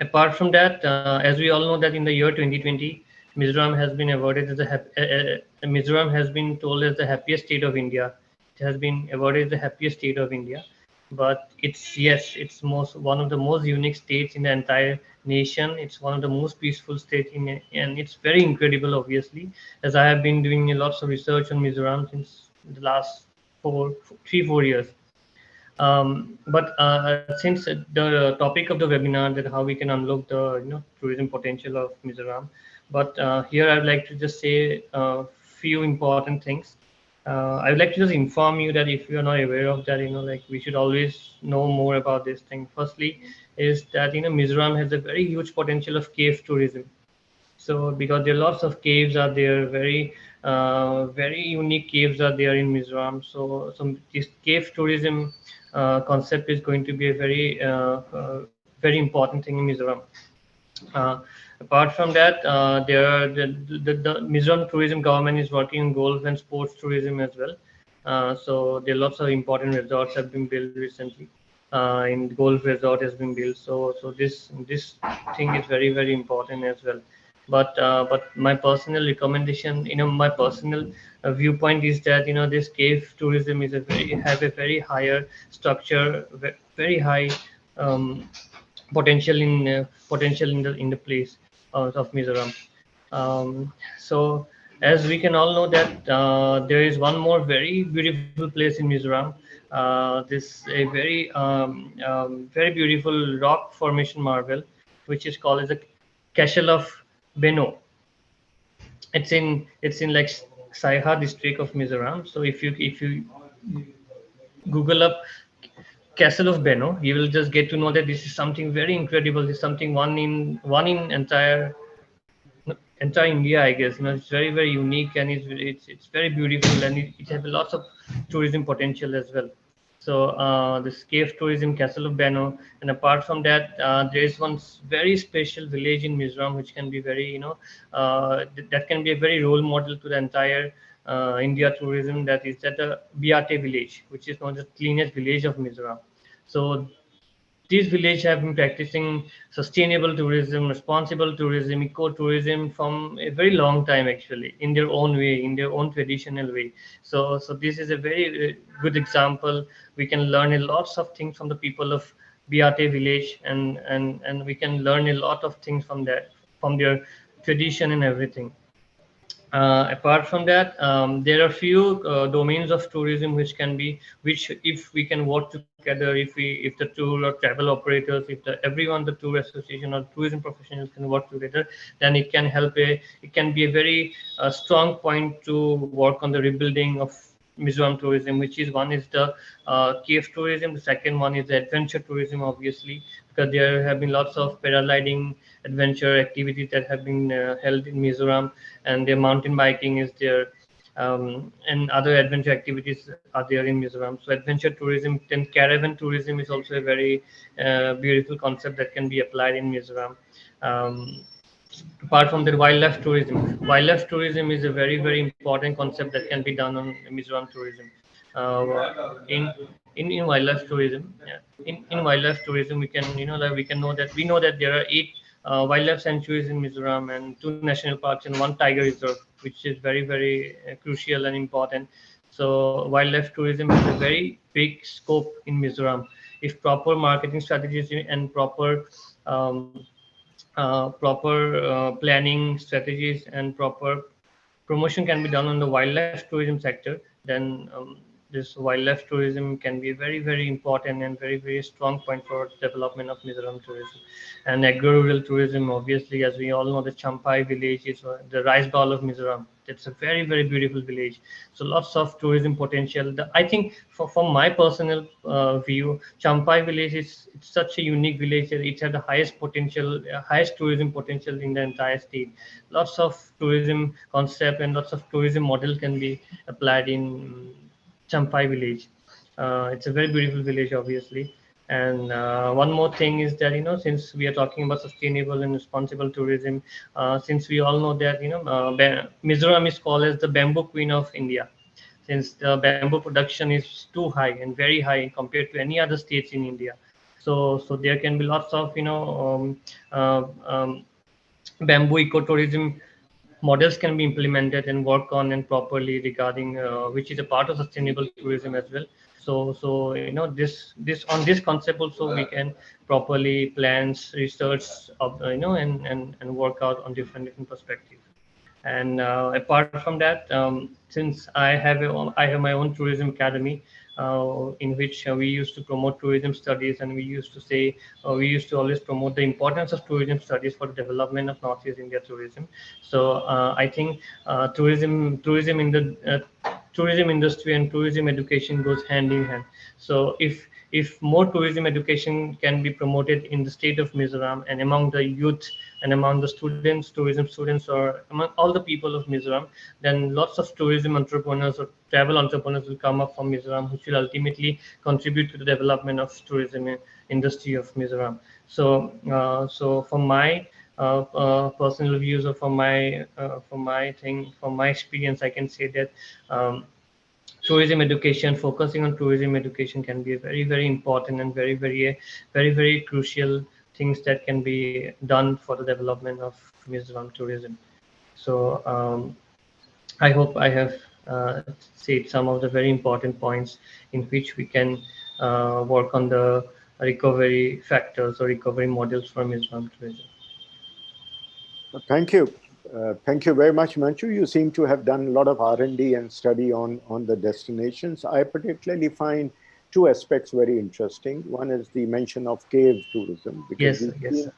Apart from that, as we all know that in the year 2020, Mizoram has been awarded as Mizoram has been told as the happiest state of India. It has been awarded as the happiest state of India. But it's one of the most unique states in the entire nation. It's one of the most peaceful states and it's very incredible, obviously, as I have been doing lots of research on Mizoram since the last 4 years. But since the topic of the webinar that how we can unlock the tourism potential of Mizoram, but here I'd like to just say a few important things. I would like to just inform you that if you are not aware of that, we should always know more about this thing. Firstly, is that Mizoram has a very huge potential of cave tourism. So because there are lots of caves are there, very unique caves are there in Mizoram. So this cave tourism concept is going to be a very important thing in Mizoram. Apart from that, the Mizoram tourism government is working on golf and sports tourism as well. So there are lots of important resorts have been built recently. In golf resort has been built. So this thing is very important as well. but my personal recommendation, my personal viewpoint is that this cave tourism is have a very higher structure, very high um, potential in the place of Mizoram. So as we can all know that there is one more very beautiful place in Mizoram. This a very beautiful rock formation marvel, which is called as the Castle of Beno. It's in like Saiha district of Mizoram. So if you Google up Castle of Beno, you will just get to know that this is something very incredible. This is something one in entire India, I guess. It's very unique, and it's very beautiful, and it has lots of tourism potential as well. So this cave tourism, Castle of Beno, and apart from that, there is one very special village in Mizoram which can be very, that can be a very role model to the entire India tourism. That is that the Biate village, which is known as the cleanest village of Mizoram. So these villages have been practicing sustainable tourism, responsible tourism, eco-tourism from a very long time, actually, in their own way, in their own traditional way. So this is a very good example. We can learn a lots of things from the people of Biate village, and we can learn a lot of things from that, from their tradition and everything. Apart from that, there are few domains of tourism which if we can work together, if the tour or travel operators, if everyone, the tour association or tourism professionals can work together, then it can be a very strong point to work on the rebuilding of Mizoram tourism, which is one is the cave tourism, the second one is the adventure tourism, obviously, because there have been lots of paragliding adventure activities that have been held in Mizoram, and the mountain biking is there, and other adventure activities are there in Mizoram. So adventure tourism, then caravan tourism is also a very beautiful concept that can be applied in Mizoram. Um, Apart from that, wildlife tourism is a very important concept that can be done on Mizoram tourism. In wildlife tourism, yeah, in wildlife tourism, we can like we know that there are 8 wildlife sanctuaries in Mizoram and 2 national parks and 1 tiger reserve, which is very crucial and important. So wildlife tourism has a very big scope in Mizoram. If proper marketing strategies and um, proper planning strategies and proper promotion can be done on the wildlife tourism sector, then this wildlife tourism can be very important and very strong point for development of Mizoram tourism. And agro-rural tourism, obviously, as we all know, the Champai village is the rice bowl of Mizoram. It's a very beautiful village. So lots of tourism potential. I think from my personal view, Champai village is it's such a unique village that it has the highest potential, highest tourism potential in the entire state. Lots of tourism concept and lots of tourism model can be applied in Champai village. It's a very beautiful village, obviously. And one more thing is that since we are talking about sustainable and responsible tourism, since we all know that Mizoram is called as the bamboo queen of India, since the bamboo production is too high and very high compared to any other states in India. So there can be lots of bamboo ecotourism models can be implemented and work on and properly regarding which is a part of sustainable tourism as well. So this on this concept also we can properly plans research of and work out on different perspectives. And apart from that, since I have my own tourism academy, in which we used to promote tourism studies, and we used to always promote the importance of tourism studies for the development of Northeast India tourism. So I think tourism in the tourism industry and tourism education goes hand in hand. So if more tourism education can be promoted in the state of Mizoram and among the youth and among the students, tourism students, or among all the people of Mizoram, then lots of tourism entrepreneurs or travel entrepreneurs will come up from Mizoram, which will ultimately contribute to the development of tourism industry of Mizoram. So from my personal views, or from my experience, I can say that tourism education, focusing on tourism education can be a very important and very crucial things that can be done for the development of Mizoram tourism. So I hope I have said some of the very important points in which we can work on the recovery factors or recovery models for Mizoram tourism. Thank you. Thank you very much, Manchu. You seem to have done a lot of R&D and study on the destinations. I particularly find two aspects very interesting. One is the mention of cave tourism, because Yes, we've seen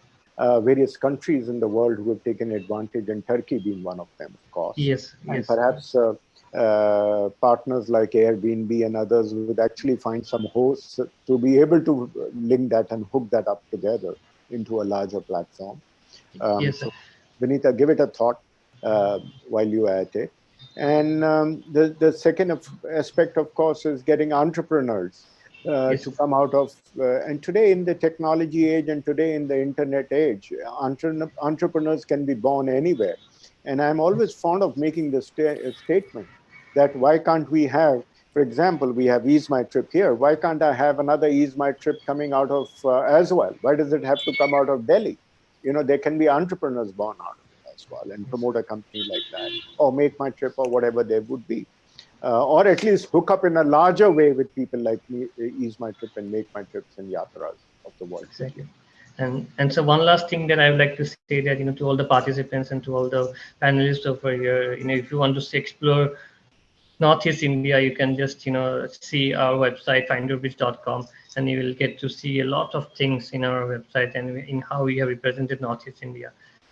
various countries in the world who have taken advantage, and Turkey being one of them, of course. Yes, and yes. perhaps partners like Airbnb and others would actually find some hosts to be able to link that and hook that up together into a larger platform. Yes, so Vinita, give it a thought while you are at it. And the second aspect, of course, is getting entrepreneurs yes. to come out of, and today in the technology age and today in the internet age, entrepreneurs can be born anywhere. And I'm always fond of making this statement that why can't we have, for example, we have Ease My Trip here. Why can't I have another Ease My Trip coming out of as well? Why does it have to come out of Delhi? You know, there can be entrepreneurs born out of it as well, and promote a company like that, or Make My Trip, or whatever there would be. Or at least hook up in a larger way with people like me, Ease My Trip and Make My Trips and Yatras of the world. Exactly. And so one last thing that I would like to say that, to all the participants and to all the panelists over here, if you want to explore Northeast India, you can just, see our website, finderbridge.com, and you will get to see a lot of things in our website and in how we have represented Northeast India.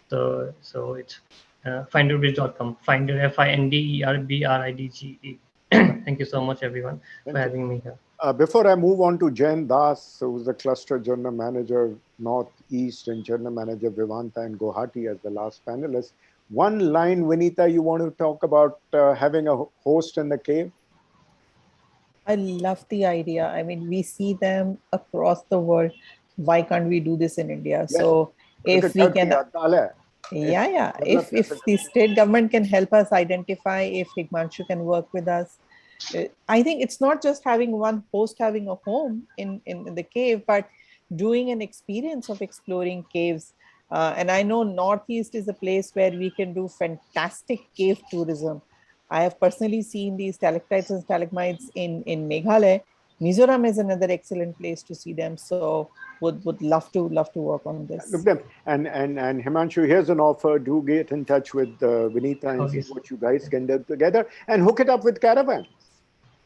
So it's finderbridge.com, Finder, FINDERBRIDGE. Thank you so much, everyone, for having me here. Before I move on to Jen Das, who's the cluster general manager Northeast, and general manager Vivanta in Guwahati as the last panelist, one line, Vinita, you want to talk about having a host in the cave? I love the idea. I mean, we see them across the world. Why can't we do this in India? Yes. So if we can, if the state government can help us identify, if Higmanshu can work with us, I think it's not just having one host having a home in the cave, but doing an experience of exploring caves. And I know Northeast is a place where we can do fantastic cave tourism. I have personally seen these stalactites and stalagmites in Meghalaya. Mizoram is another excellent place to see them. So would love to work on this. And Himanshu, here's an offer. Do get in touch with Vinita and see what you guys can do together, and hook it up with caravans.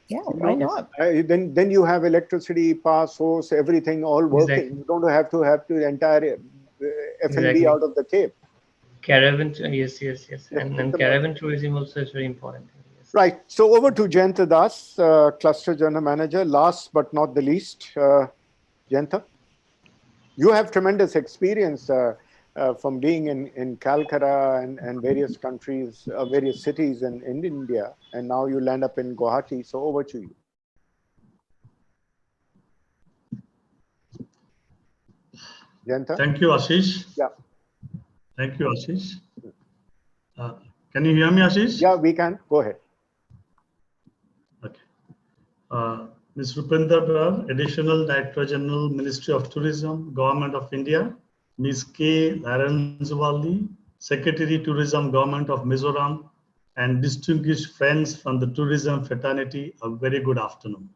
Yeah, why not? Then you have electricity, pass, host, everything all working. Exactly. You don't have to the entire F&B out of the cave. Caravan, yes. And caravan tourism also is very important. Yes. Right. So over to Jayanta Das, Cluster General Manager. Last but not the least, Jayanta, you have tremendous experience from being in Calcutta and various countries, various cities in India, and now you land up in Guwahati. So over to you. Jayanta? Thank you, Ashish. Yeah. Thank you, Ashish. Can you hear me, Ashish? Yeah, we can. Go ahead. Okay. Ms. Rupinder Brar, Additional Director General, Ministry of Tourism, Government of India. Ms. K. Laranjwali, Secretary Tourism, Government of Mizoram, and distinguished friends from the tourism fraternity, a very good afternoon.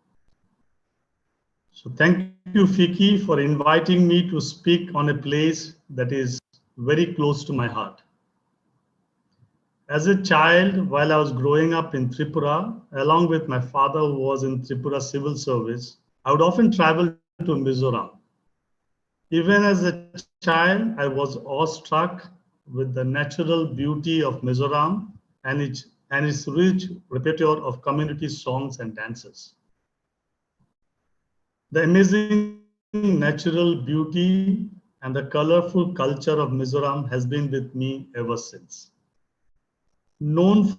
So thank you, Fiki, for inviting me to speak on a place that is very close to my heart. As a child, while I was growing up in Tripura, along with my father who was in Tripura Civil Service, I would often travel to Mizoram. Even as a child, I was awestruck with the natural beauty of Mizoram and its rich repertoire of community songs and dances. The amazing natural beauty and the colorful culture of Mizoram has been with me ever since. Known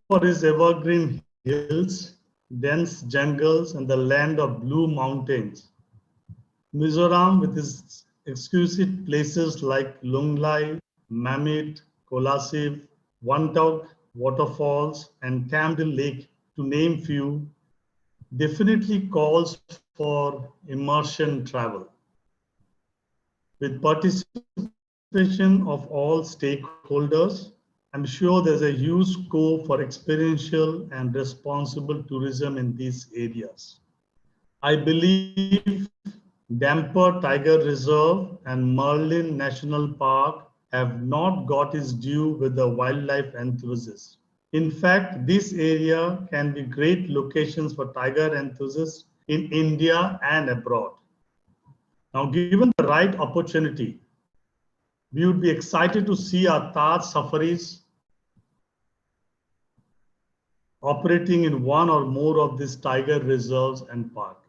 for its evergreen hills, dense jungles, and the land of blue mountains, Mizoram, with its exquisite places like Lunglai, Mamit, Kolasiv, Wantog waterfalls, and Tamdil Lake, to name few, definitely calls for immersion travel. With participation of all stakeholders, I'm sure there's a huge scope for experiential and responsible tourism in these areas. I believe Damper Tiger Reserve and Merlin National Park have not got its due with the wildlife enthusiasts. In fact, this area can be great locations for tiger enthusiasts in India and abroad. Now, given the right opportunity, we would be excited to see our Taj safaris operating in one or more of these tiger reserves and parks.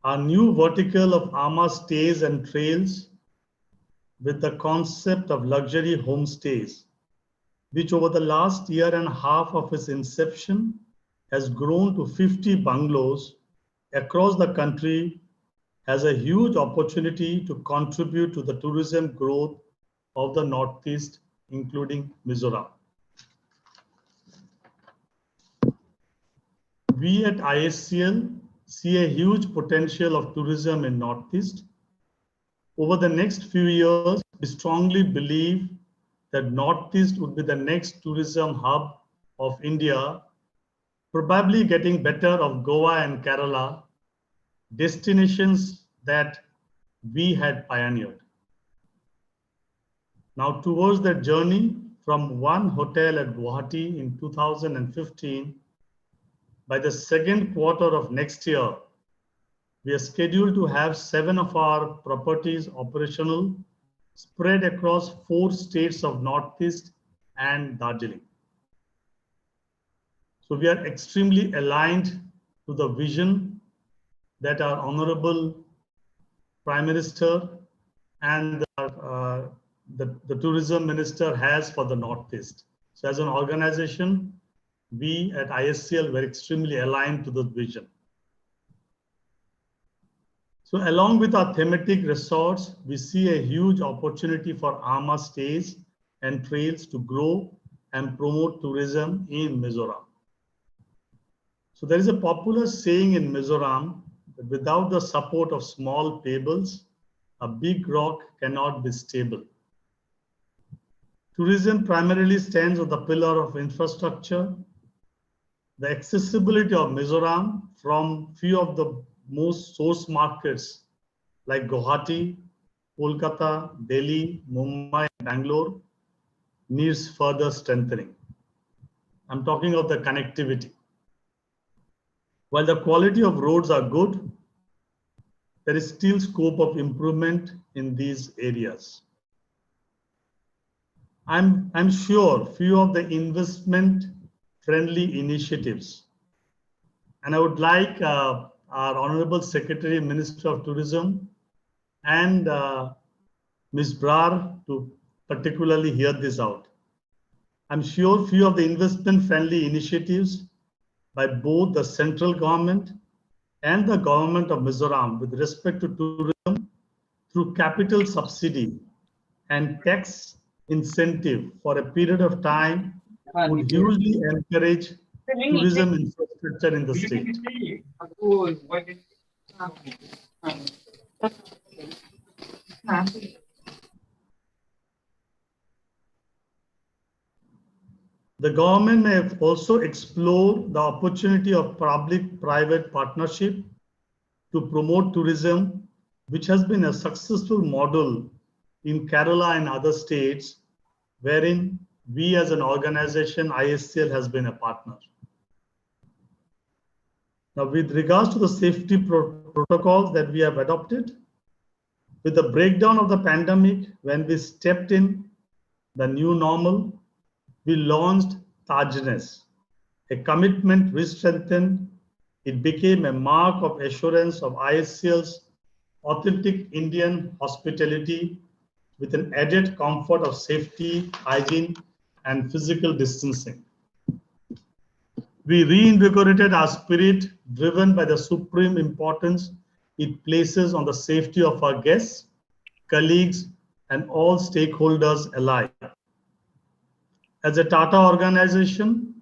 Our new vertical of Ama Stays and Trails with the concept of luxury homestays, which over the last year and a half of its inception has grown to 50 bungalows across the country, has a huge opportunity to contribute to the tourism growth of the Northeast, including Mizoram. We at ISCL see a huge potential of tourism in Northeast. Over the next few years, we strongly believe that Northeast would be the next tourism hub of India, probably getting better of Goa and Kerala, destinations that we had pioneered. Now, towards that journey, from one hotel at Guwahati in 2015, by the second quarter of next year, we are scheduled to have 7 of our properties operational, spread across 4 states of Northeast and Darjeeling. So we are extremely aligned to the vision that our Honorable Prime Minister and the Tourism Minister has for the Northeast. So as an organization, we at ISCL were extremely aligned to the vision. So along with our thematic resorts, we see a huge opportunity for Ama Stays and Trails to grow and promote tourism in Mizoram. So there is a popular saying in Mizoram that without the support of small pebbles, a big rock cannot be stable. Tourism primarily stands on the pillar of infrastructure. The accessibility of Mizoram from few of the most source markets like Guwahati, Kolkata, Delhi, Mumbai, Bangalore needs further strengthening. I'm talking of the connectivity. While the quality of roads are good, there is still scope of improvement in these areas. I'm sure few of the investment-friendly initiatives, and I would like our Honorable Secretary, Minister of Tourism, and Ms. Brar to particularly hear this out. I'm sure few of the investment-friendly initiatives by both the central government and the government of Mizoram with respect to tourism through capital subsidy and tax incentive for a period of time would hugely encourage tourism infrastructure in the state. The government may also explore the opportunity of public-private partnership to promote tourism, which has been a successful model in Kerala and other states, wherein we as an organization, ISCL, has been a partner. Now, with regards to the safety protocols that we have adopted, with the breakdown of the pandemic, when we stepped in the new normal, we launched Tajness, a commitment we strengthened. It became a mark of assurance of ISCL's authentic Indian hospitality with an added comfort of safety, hygiene, and physical distancing. We reinvigorated our spirit, driven by the supreme importance it places on the safety of our guests, colleagues, and all stakeholders alike. As a Tata organization,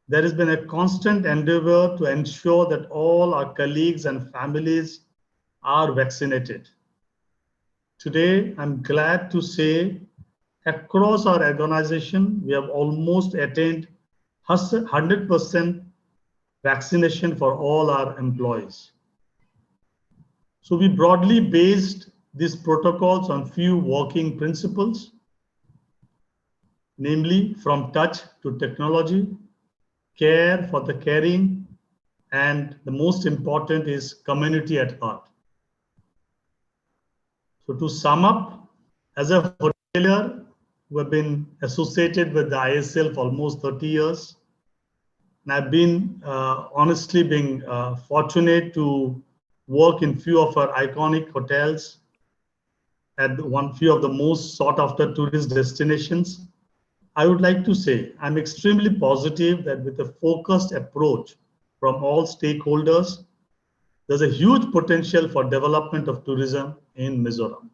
there has been a constant endeavor to ensure that all our colleagues and families are vaccinated. Today, I'm glad to say across our organization, we have almost attained 100% vaccination for all our employees. So we broadly based these protocols on few working principles, namely from touch to technology, care for the caring, and the most important is community at heart. So to sum up, as a hotelier who have been associated with the ISL for almost 30 years, and I've been honestly being fortunate to work in few of our iconic hotels at few of the most sought after tourist destinations. I would like to say I'm extremely positive that with a focused approach from all stakeholders, there's a huge potential for development of tourism in Mizoram.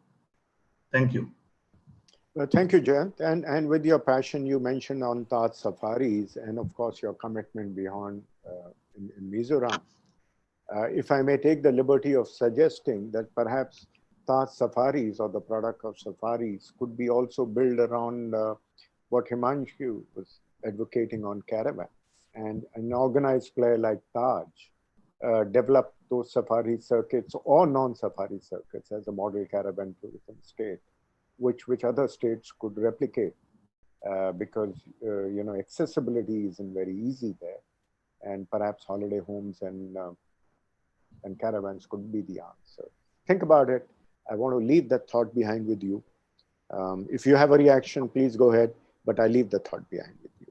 Thank you. Well, thank you, Jayant. And with your passion, you mentioned on Taj safaris and of course your commitment beyond in Mizoram. If I may take the liberty of suggesting that perhaps Taj safaris or the product of safaris could be also built around what Himanshu was advocating on caravans, and an organized player like Taj develop those safari circuits or non-safari circuits as a model caravan tourism state, which other states could replicate because you know, accessibility isn't very easy there, and perhaps holiday homes and caravans could be the answer. Think about it. I want to leave that thought behind with you. If you have a reaction, please go ahead, but I leave the thought behind with you.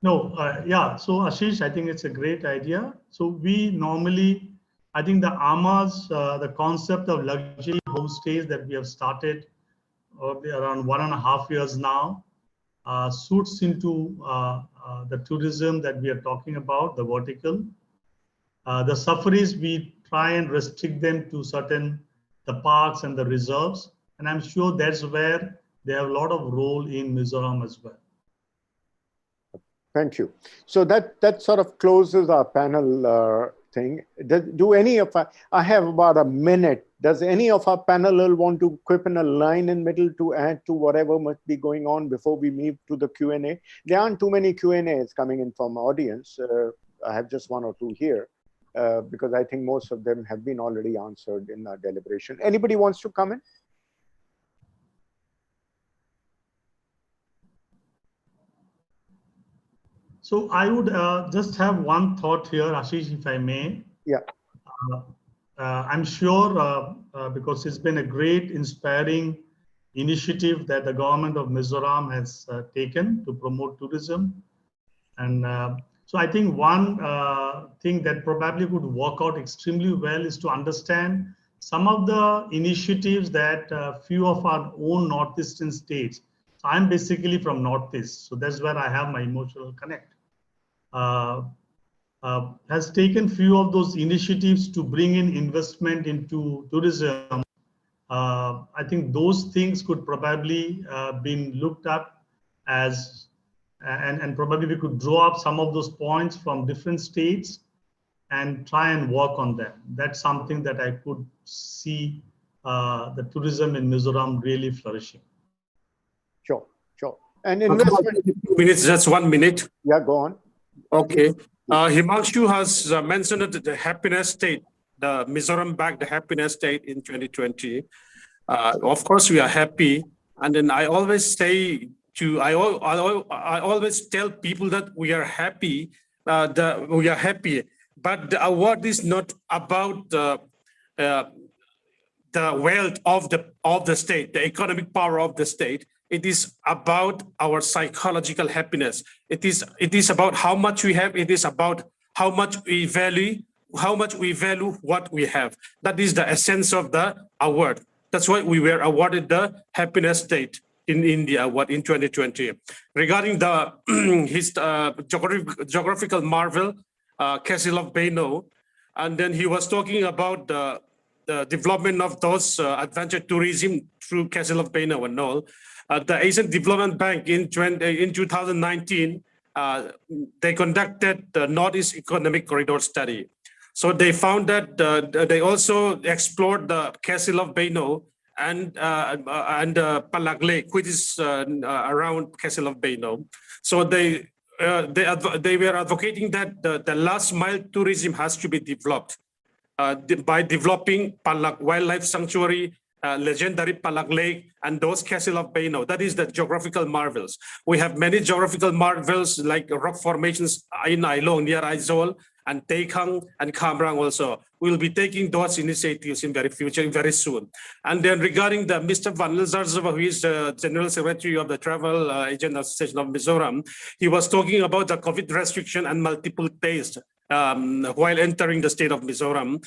No, yeah. So Ashish, I think it's a great idea. So we normally, I think the AMAs, the concept of luxury homestays that we have started around 1.5 years now, suits into the tourism that we are talking about, the vertical. The safaris, we try and restrict them to the parks and the reserves. And I'm sure that's where they have a lot of role in Mizoram as well. Thank you. So that sort of closes our panel thing. Do any of I have about a minute. Does any of our panel want to quip in a line in middle to add to whatever must be going on before we move to the Q&A? There aren't too many Q&As coming in from audience. I have just 1 or 2 here because I think most of them have been already answered in our deliberation. Anybody wants to come in? So I would just have one thought here, Ashish, if I may. Yeah. I'm sure because it's been a great, inspiring initiative that the government of Mizoram has taken to promote tourism. And so I think one thing that probably would work out extremely well is to understand some of the initiatives that few of our own Northeastern states. So I'm basically from Northeast, so that's where I have my emotional connect. Has taken few of those initiatives to bring in investment into tourism. I think those things could probably been looked up as, and probably we could draw up some of those points from different states and try and work on them. That's something that I could see the tourism in Mizoram really flourishing. Sure, sure. And investment. 2 minutes, just 1 minute. Yeah, go on. Okay. Himanshu has mentioned that the happiness state, the Mizoram backed the happiness state in 2020. Of course, we are happy. And then I always say I always tell people that we are happy, we are happy. But the award is not about the wealth of the state, the economic power of the state. It is about our psychological happiness. It is about how much we have. It is about how much we value what we have. That is the essence of the award. That's why we were awarded the happiness state in India award in 2020. Regarding the his geographical marvel, Castle of Beno, and then he was talking about the development of those adventure tourism through Castle of Beno and all. The Asian Development Bank in 2019, they conducted the Northeast Economic Corridor study. So they found that they also explored the Castle of Beno Palag Lake, which is around Castle of Baino. So they were advocating that the last mile tourism has to be developed by developing Palag Wildlife Sanctuary, legendary Palag Lake, and those Castle of Baino. That is the geographical marvels. We have many geographical marvels like rock formations in Ailong near Aizawl, and Tekhang and Kamrang also. We'll be taking those initiatives in very future, very soon. And then regarding the Mr. Van Zarzova, who is the General Secretary of the Travel Agent Association of Mizoram, he was talking about the COVID restriction and multiple tests while entering the state of Mizoram.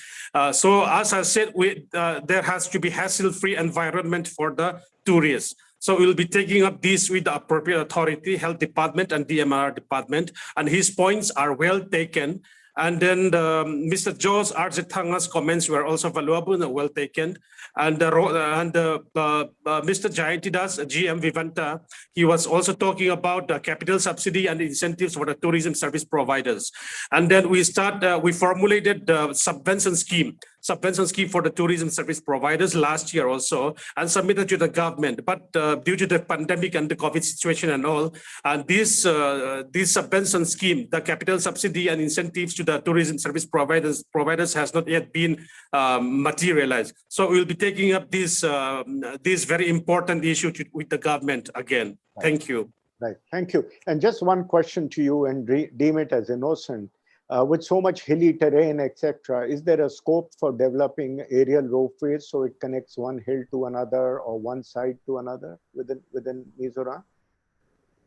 So as I said, there has to be hassle-free environment for the tourists. So we'll be taking up this with the appropriate authority, health department and DMR department, and his points are well taken. And then Mr. Joe's Arzetanga's comments were also valuable and well taken. And Mr. Jayantidas, GM Vivanta, he was also talking about the capital subsidy and incentives for the tourism service providers. And then we formulated the subvention scheme for the tourism service providers last year also, and submitted to the government. But due to the pandemic and the COVID situation and all, and this subvention scheme, the capital subsidy and incentives to the tourism service providers has not yet been materialized. So we'll be taking up this very important issue with the government again. Right. Thank you. Right, thank you. And just one question to you, and deem it as innocent. With so much hilly terrain, etc., is there a scope for developing aerial ropeways so it connects one hill to another or one side to another within Mizoram?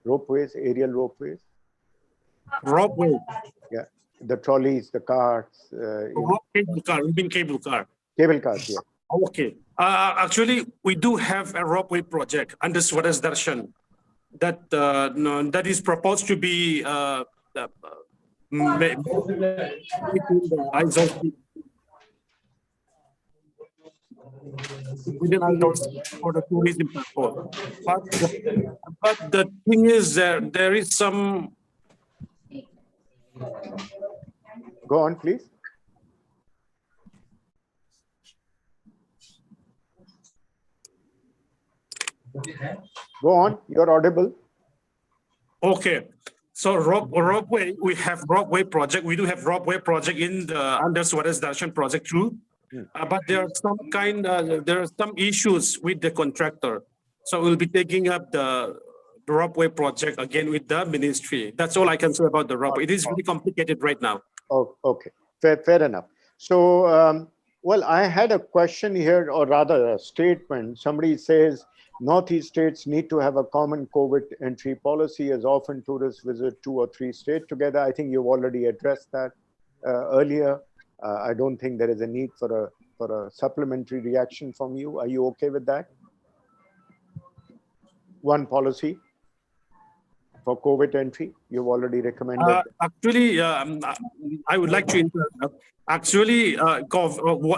Ropeways, aerial ropeways? Ropeway. Yeah, the trolleys, the carts. Cable car, you mean cable car? Cable cars, yeah. Okay. Actually, we do have a ropeway project under Swadesh Darshan that is proposed to be within for the tourism purpose. But the thing is, there is some. Go on, please. Go on, you're audible. Okay. So Ropeway, we have Ropeway project. We do have Ropeway project in the under Swadesh Darshan project too. But there are some issues with the contractor. So we'll be taking up the Ropeway project again with the ministry. That's all I can say about the Ropeway. It is really complicated right now. Oh, okay, fair enough. So, well, I had a question here, or rather a statement. Somebody says, Northeast states need to have a common COVID entry policy as often tourists visit 2 or 3 states together. I think you've already addressed that earlier. I don't think there is a need for a supplementary reaction from you. Are you okay with that? One policy for COVID entry, you've already recommended. Actually, I would like to interrupt. Actually,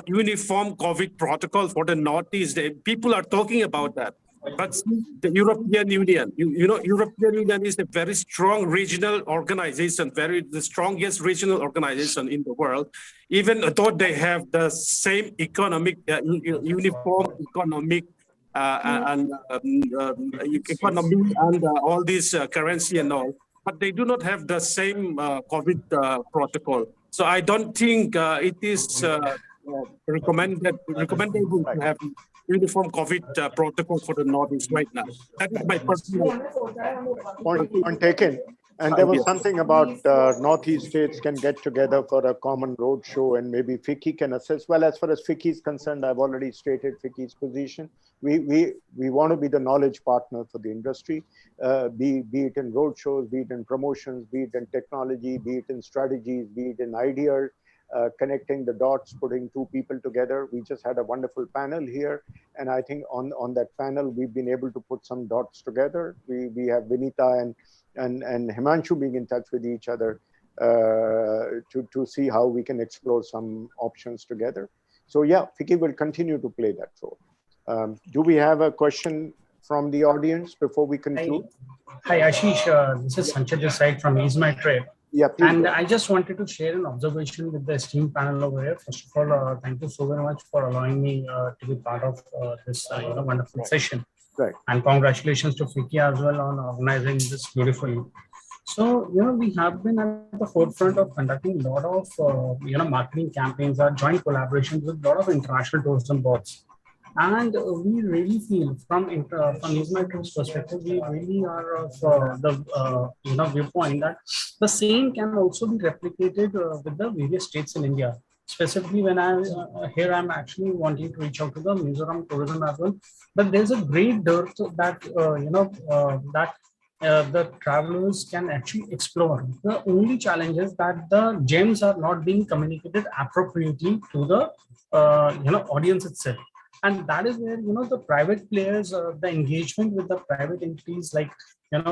uniform COVID protocol for the Northeast, people are talking about that. But the European Union, European Union is a very strong regional organization, the strongest regional organization in the world. Even though they have the same economic, uniform economic economy and all this currency and all, but they do not have the same COVID protocol. So I don't think it is recommendable to have uniform COVID protocol for the Northeast right now. That is my personal point taken. And there was something about Northeast states can get together for a common road show, and maybe FICCI can assist. Well, as far as FICCI is concerned, I've already stated FICCI's position. We want to be the knowledge partner for the industry, be it in road shows, be it in promotions, be it in technology, be it in strategies, be it in ideas, connecting the dots, putting 2 people together. We just had a wonderful panel here. And I think on that panel, we've been able to put some dots together. We have Vinita and Himanshu being in touch with each other to see how we can explore some options together. So yeah, FICCI will continue to play that role. Do we have a question from the audience before we conclude? Hi Ashish, this is Sanchit this side from Ease My Trip. Yeah, please. And I just wanted to share an observation with the esteemed panel over here. First of all, thank you so very much for allowing me to be part of this wonderful session. Right. And congratulations to Fiki as well on organizing this beautifully. So, we have been at the forefront of conducting a lot of, marketing campaigns or joint collaborations with a lot of international tourism boards. And we really feel from Newsmaker's perspective, we really are of the viewpoint that the same can also be replicated with the various states in India. Specifically, when I'm actually wanting to reach out to the Mizoram tourism as well. But there's a great dearth that the travelers can actually explore. The only challenge is that the gems are not being communicated appropriately to the audience itself. And that is where, the private players, the engagement with the private entities, like,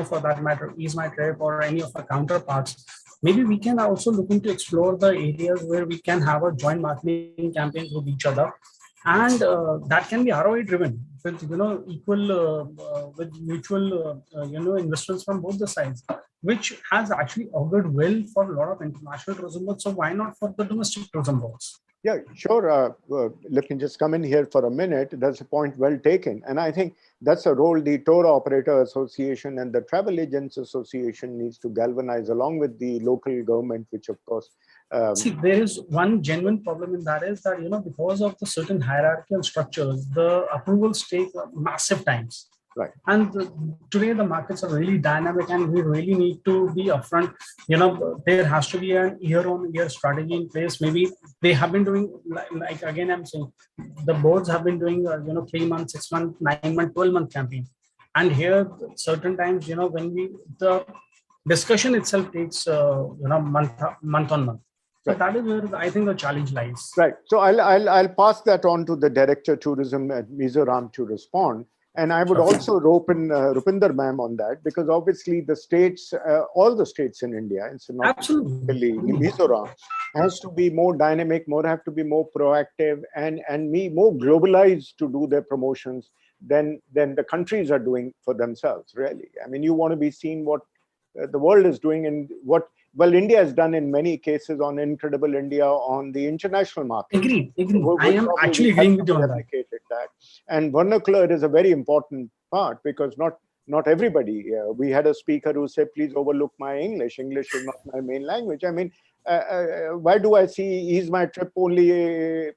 for that matter, Ease My Trip or any of our counterparts, maybe we can also look into explore the areas where we can have a joint marketing campaigns with each other. And that can be ROI driven with, with mutual, investments from both the sides, which has actually augured well for a lot of international tourism boards. So why not for the domestic tourism boards? Yeah, sure. Let me just come in here for a minute. That's a point well taken. And I think that's a role the Tour Operator Association and the Travel Agents Association needs to galvanize along with the local government, which of course... See, there is one genuine problem in that is that, because of the certain hierarchical structures, the approvals take massive times. Right. And today the markets are really dynamic and we really need to be upfront. There has to be an year-on-year strategy in place. Maybe they have been doing, like again, I'm saying, the boards have been doing, 3 months, 6 months, 9 month, 12-month campaign. And here, certain times, when the discussion itself takes, month on month. So right. That is where I think the challenge lies. Right. So I'll pass that on to the Director Tourism at Mizoram to respond. And I would also rope in Rupinder ma'am on that, because obviously the states, all the states in India, it's not only Mizoram, has to be more dynamic, have to be more proactive and more globalized to do their promotions than the countries are doing for themselves, really. I mean, you want to be seen what the world is doing and what, well, India has done in many cases on Incredible India on the international market. Agreed. I am actually agreeing with you on that. And vernacular is a very important part, because not everybody, we had a speaker who said, please overlook my English. English is not my main language. I mean, why do I see Ease My Trip only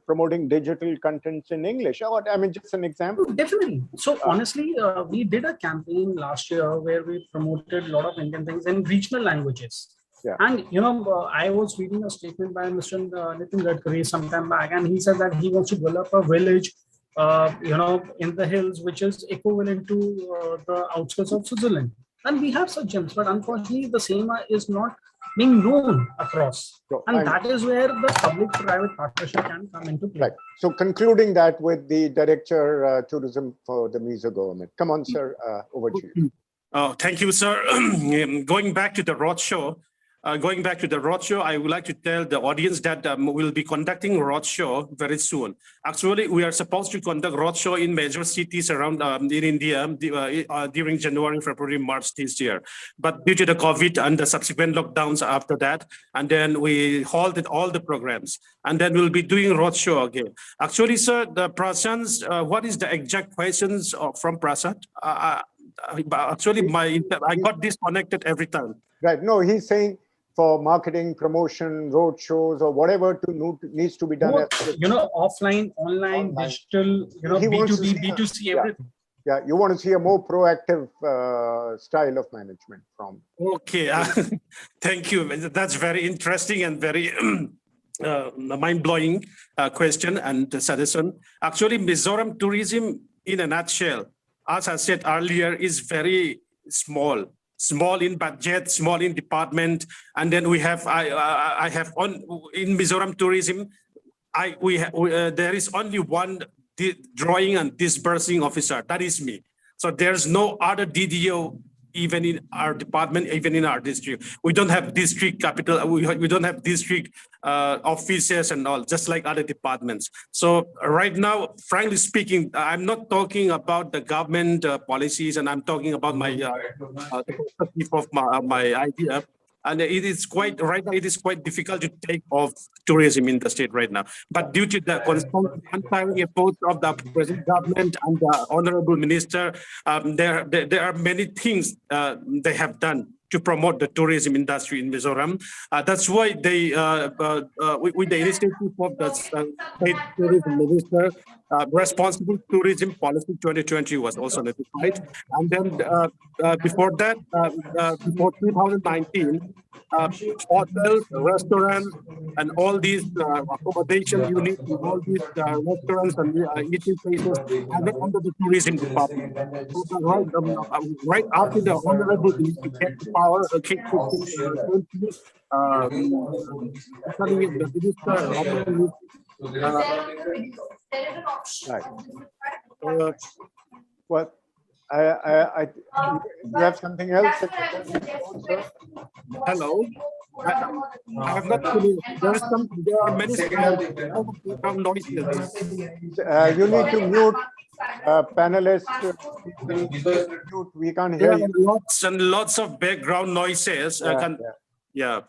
promoting digital contents in English? I mean, just an example. Definitely. So honestly, we did a campaign last year where we promoted a lot of Indian things in regional languages. Yeah. And, I was reading a statement by Mr. Nitin Gadkari some time back, and he said that he wants to develop a village, in the hills, which is equivalent to the outskirts of Switzerland. And we have such gems, but unfortunately, the same is not being known across. And that is where the public-private partnership can come into play. Right. So concluding that with the Director Tourism for the Mizo government. Come on, sir, over to you. Oh, thank you, sir. Going back to the roadshow, I would like to tell the audience that we'll be conducting roadshow very soon. Actually, we are supposed to conduct roadshow in major cities around in India during January, February, March this year. But due to the COVID and the subsequent lockdowns after that, and then we halted all the programs. And then we'll be doing roadshow again. Actually, sir, the Prashan's, what is the exact questions from Prasad? Actually, I got disconnected every time. Right. No, he's saying for marketing, promotion, road shows, or whatever needs to be done. Offline, online, digital, B2B, B2C, everything. Yeah, you want to see a more proactive style of management from. Okay, thank you. That's very interesting and very mind-blowing question and suggestion. Actually, Mizoram tourism, in a nutshell, as I said earlier, is very small in budget, small in department, and then we have I have in Mizoram tourism, there is only one drawing and disbursing officer. That is me. So there's no other DDO even in our department, even in our district. We don't have district capital. We don't have district offices and all, just like other departments. So right now, frankly speaking, I'm not talking about the government policies, and I'm talking about my perspective of my idea. and it is quite right now. It is quite difficult to take off tourism in the state right now. But due to the constant untiring efforts of the present government and the honorable minister, there are many things they have done to promote the tourism industry in Mizoram. That's why they, with the initiative of the state tourism minister, responsible tourism policy 2020 was also notified. And then before that, before 2019, hotels, restaurants, and all these accommodation units, and all these restaurants and eating places are under the tourism department. So right after the honorable minister came to power, came to the minister, right. Well, you have something else? Hello. I have not finished. There are many background noises. You need to mute panelists. Mute. We can't hear you. Lots and lots of background noises. Yeah.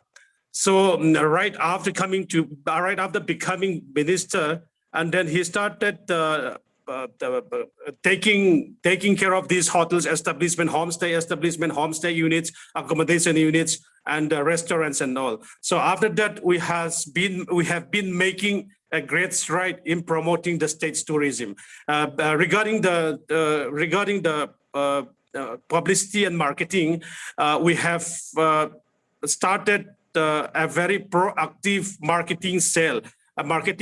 So right after becoming minister, and then he started taking care of these hotels, homestay units, accommodation units, and restaurants and all. So after that, we have been making a great stride in promoting the state's tourism. Regarding the publicity and marketing, we have started a very proactive marketing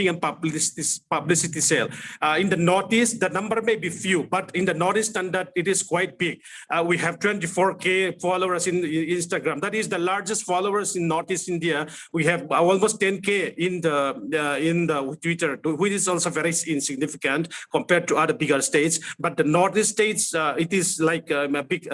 and publicity sale. In the Northeast, the number may be few, but in the Northeast standard, it is quite big. We have 24K followers in Instagram. That is the largest followers in Northeast India. We have almost 10K in the Twitter, which is also very insignificant compared to other bigger states. But the Northeast states, it is like a big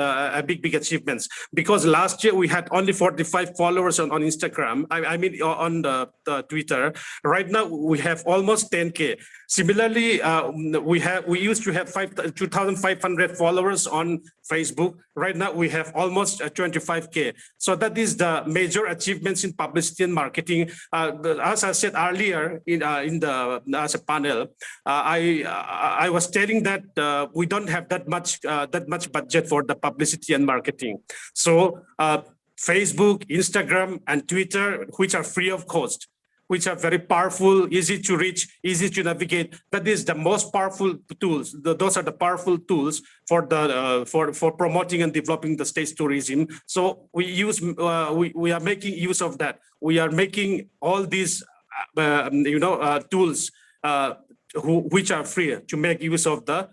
achievements, because last year we had only 45 followers on Instagram. I mean on the Twitter. Right now we have almost 10K. Similarly, we used to have 2,500 followers on Facebook. Right now we have almost 25K. So that is the major achievements in publicity and marketing. As I said earlier as a panel, I was telling that we don't have that much budget for the publicity and marketing. So Facebook, Instagram, and Twitter, which are free of cost, which are very powerful, easy to reach, easy to navigate. That is the most powerful tools. Those are the powerful tools for promoting and developing the state's tourism. So we are making use of that. We are making all these tools which are free to make use of the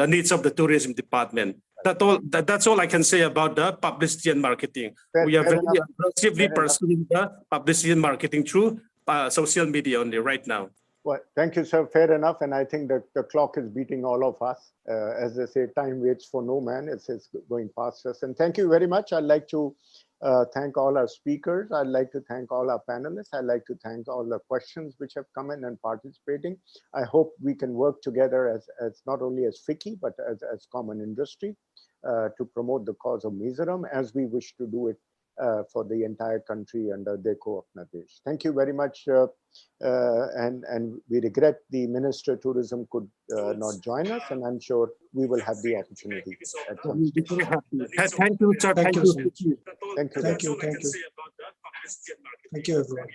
needs of the tourism department. That's all I can say about the publicity and marketing. We are very aggressively pursuing the publicity and marketing through social media only right now. Well, thank you, sir. Fair enough. And I think that the clock is beating all of us. As they say, time waits for no man. It's going past us. And thank you very much. I'd like to thank all our speakers. I'd like to thank all our panelists. I'd like to thank all the questions which have come in and participating. I hope we can work together as not only as FICCI, but as common industry to promote the cause of Mizoram, as we wish to do it for the entire country under Dekho Apna Desh. Thank you very much. And we regret the Minister of Tourism could not join us, and I'm sure we will have the opportunity. Thank you, sir. Thank you. Thank you. Thank you. Thank you. Thank you, everyone.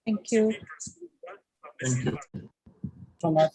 Thank you. Thank you. So much.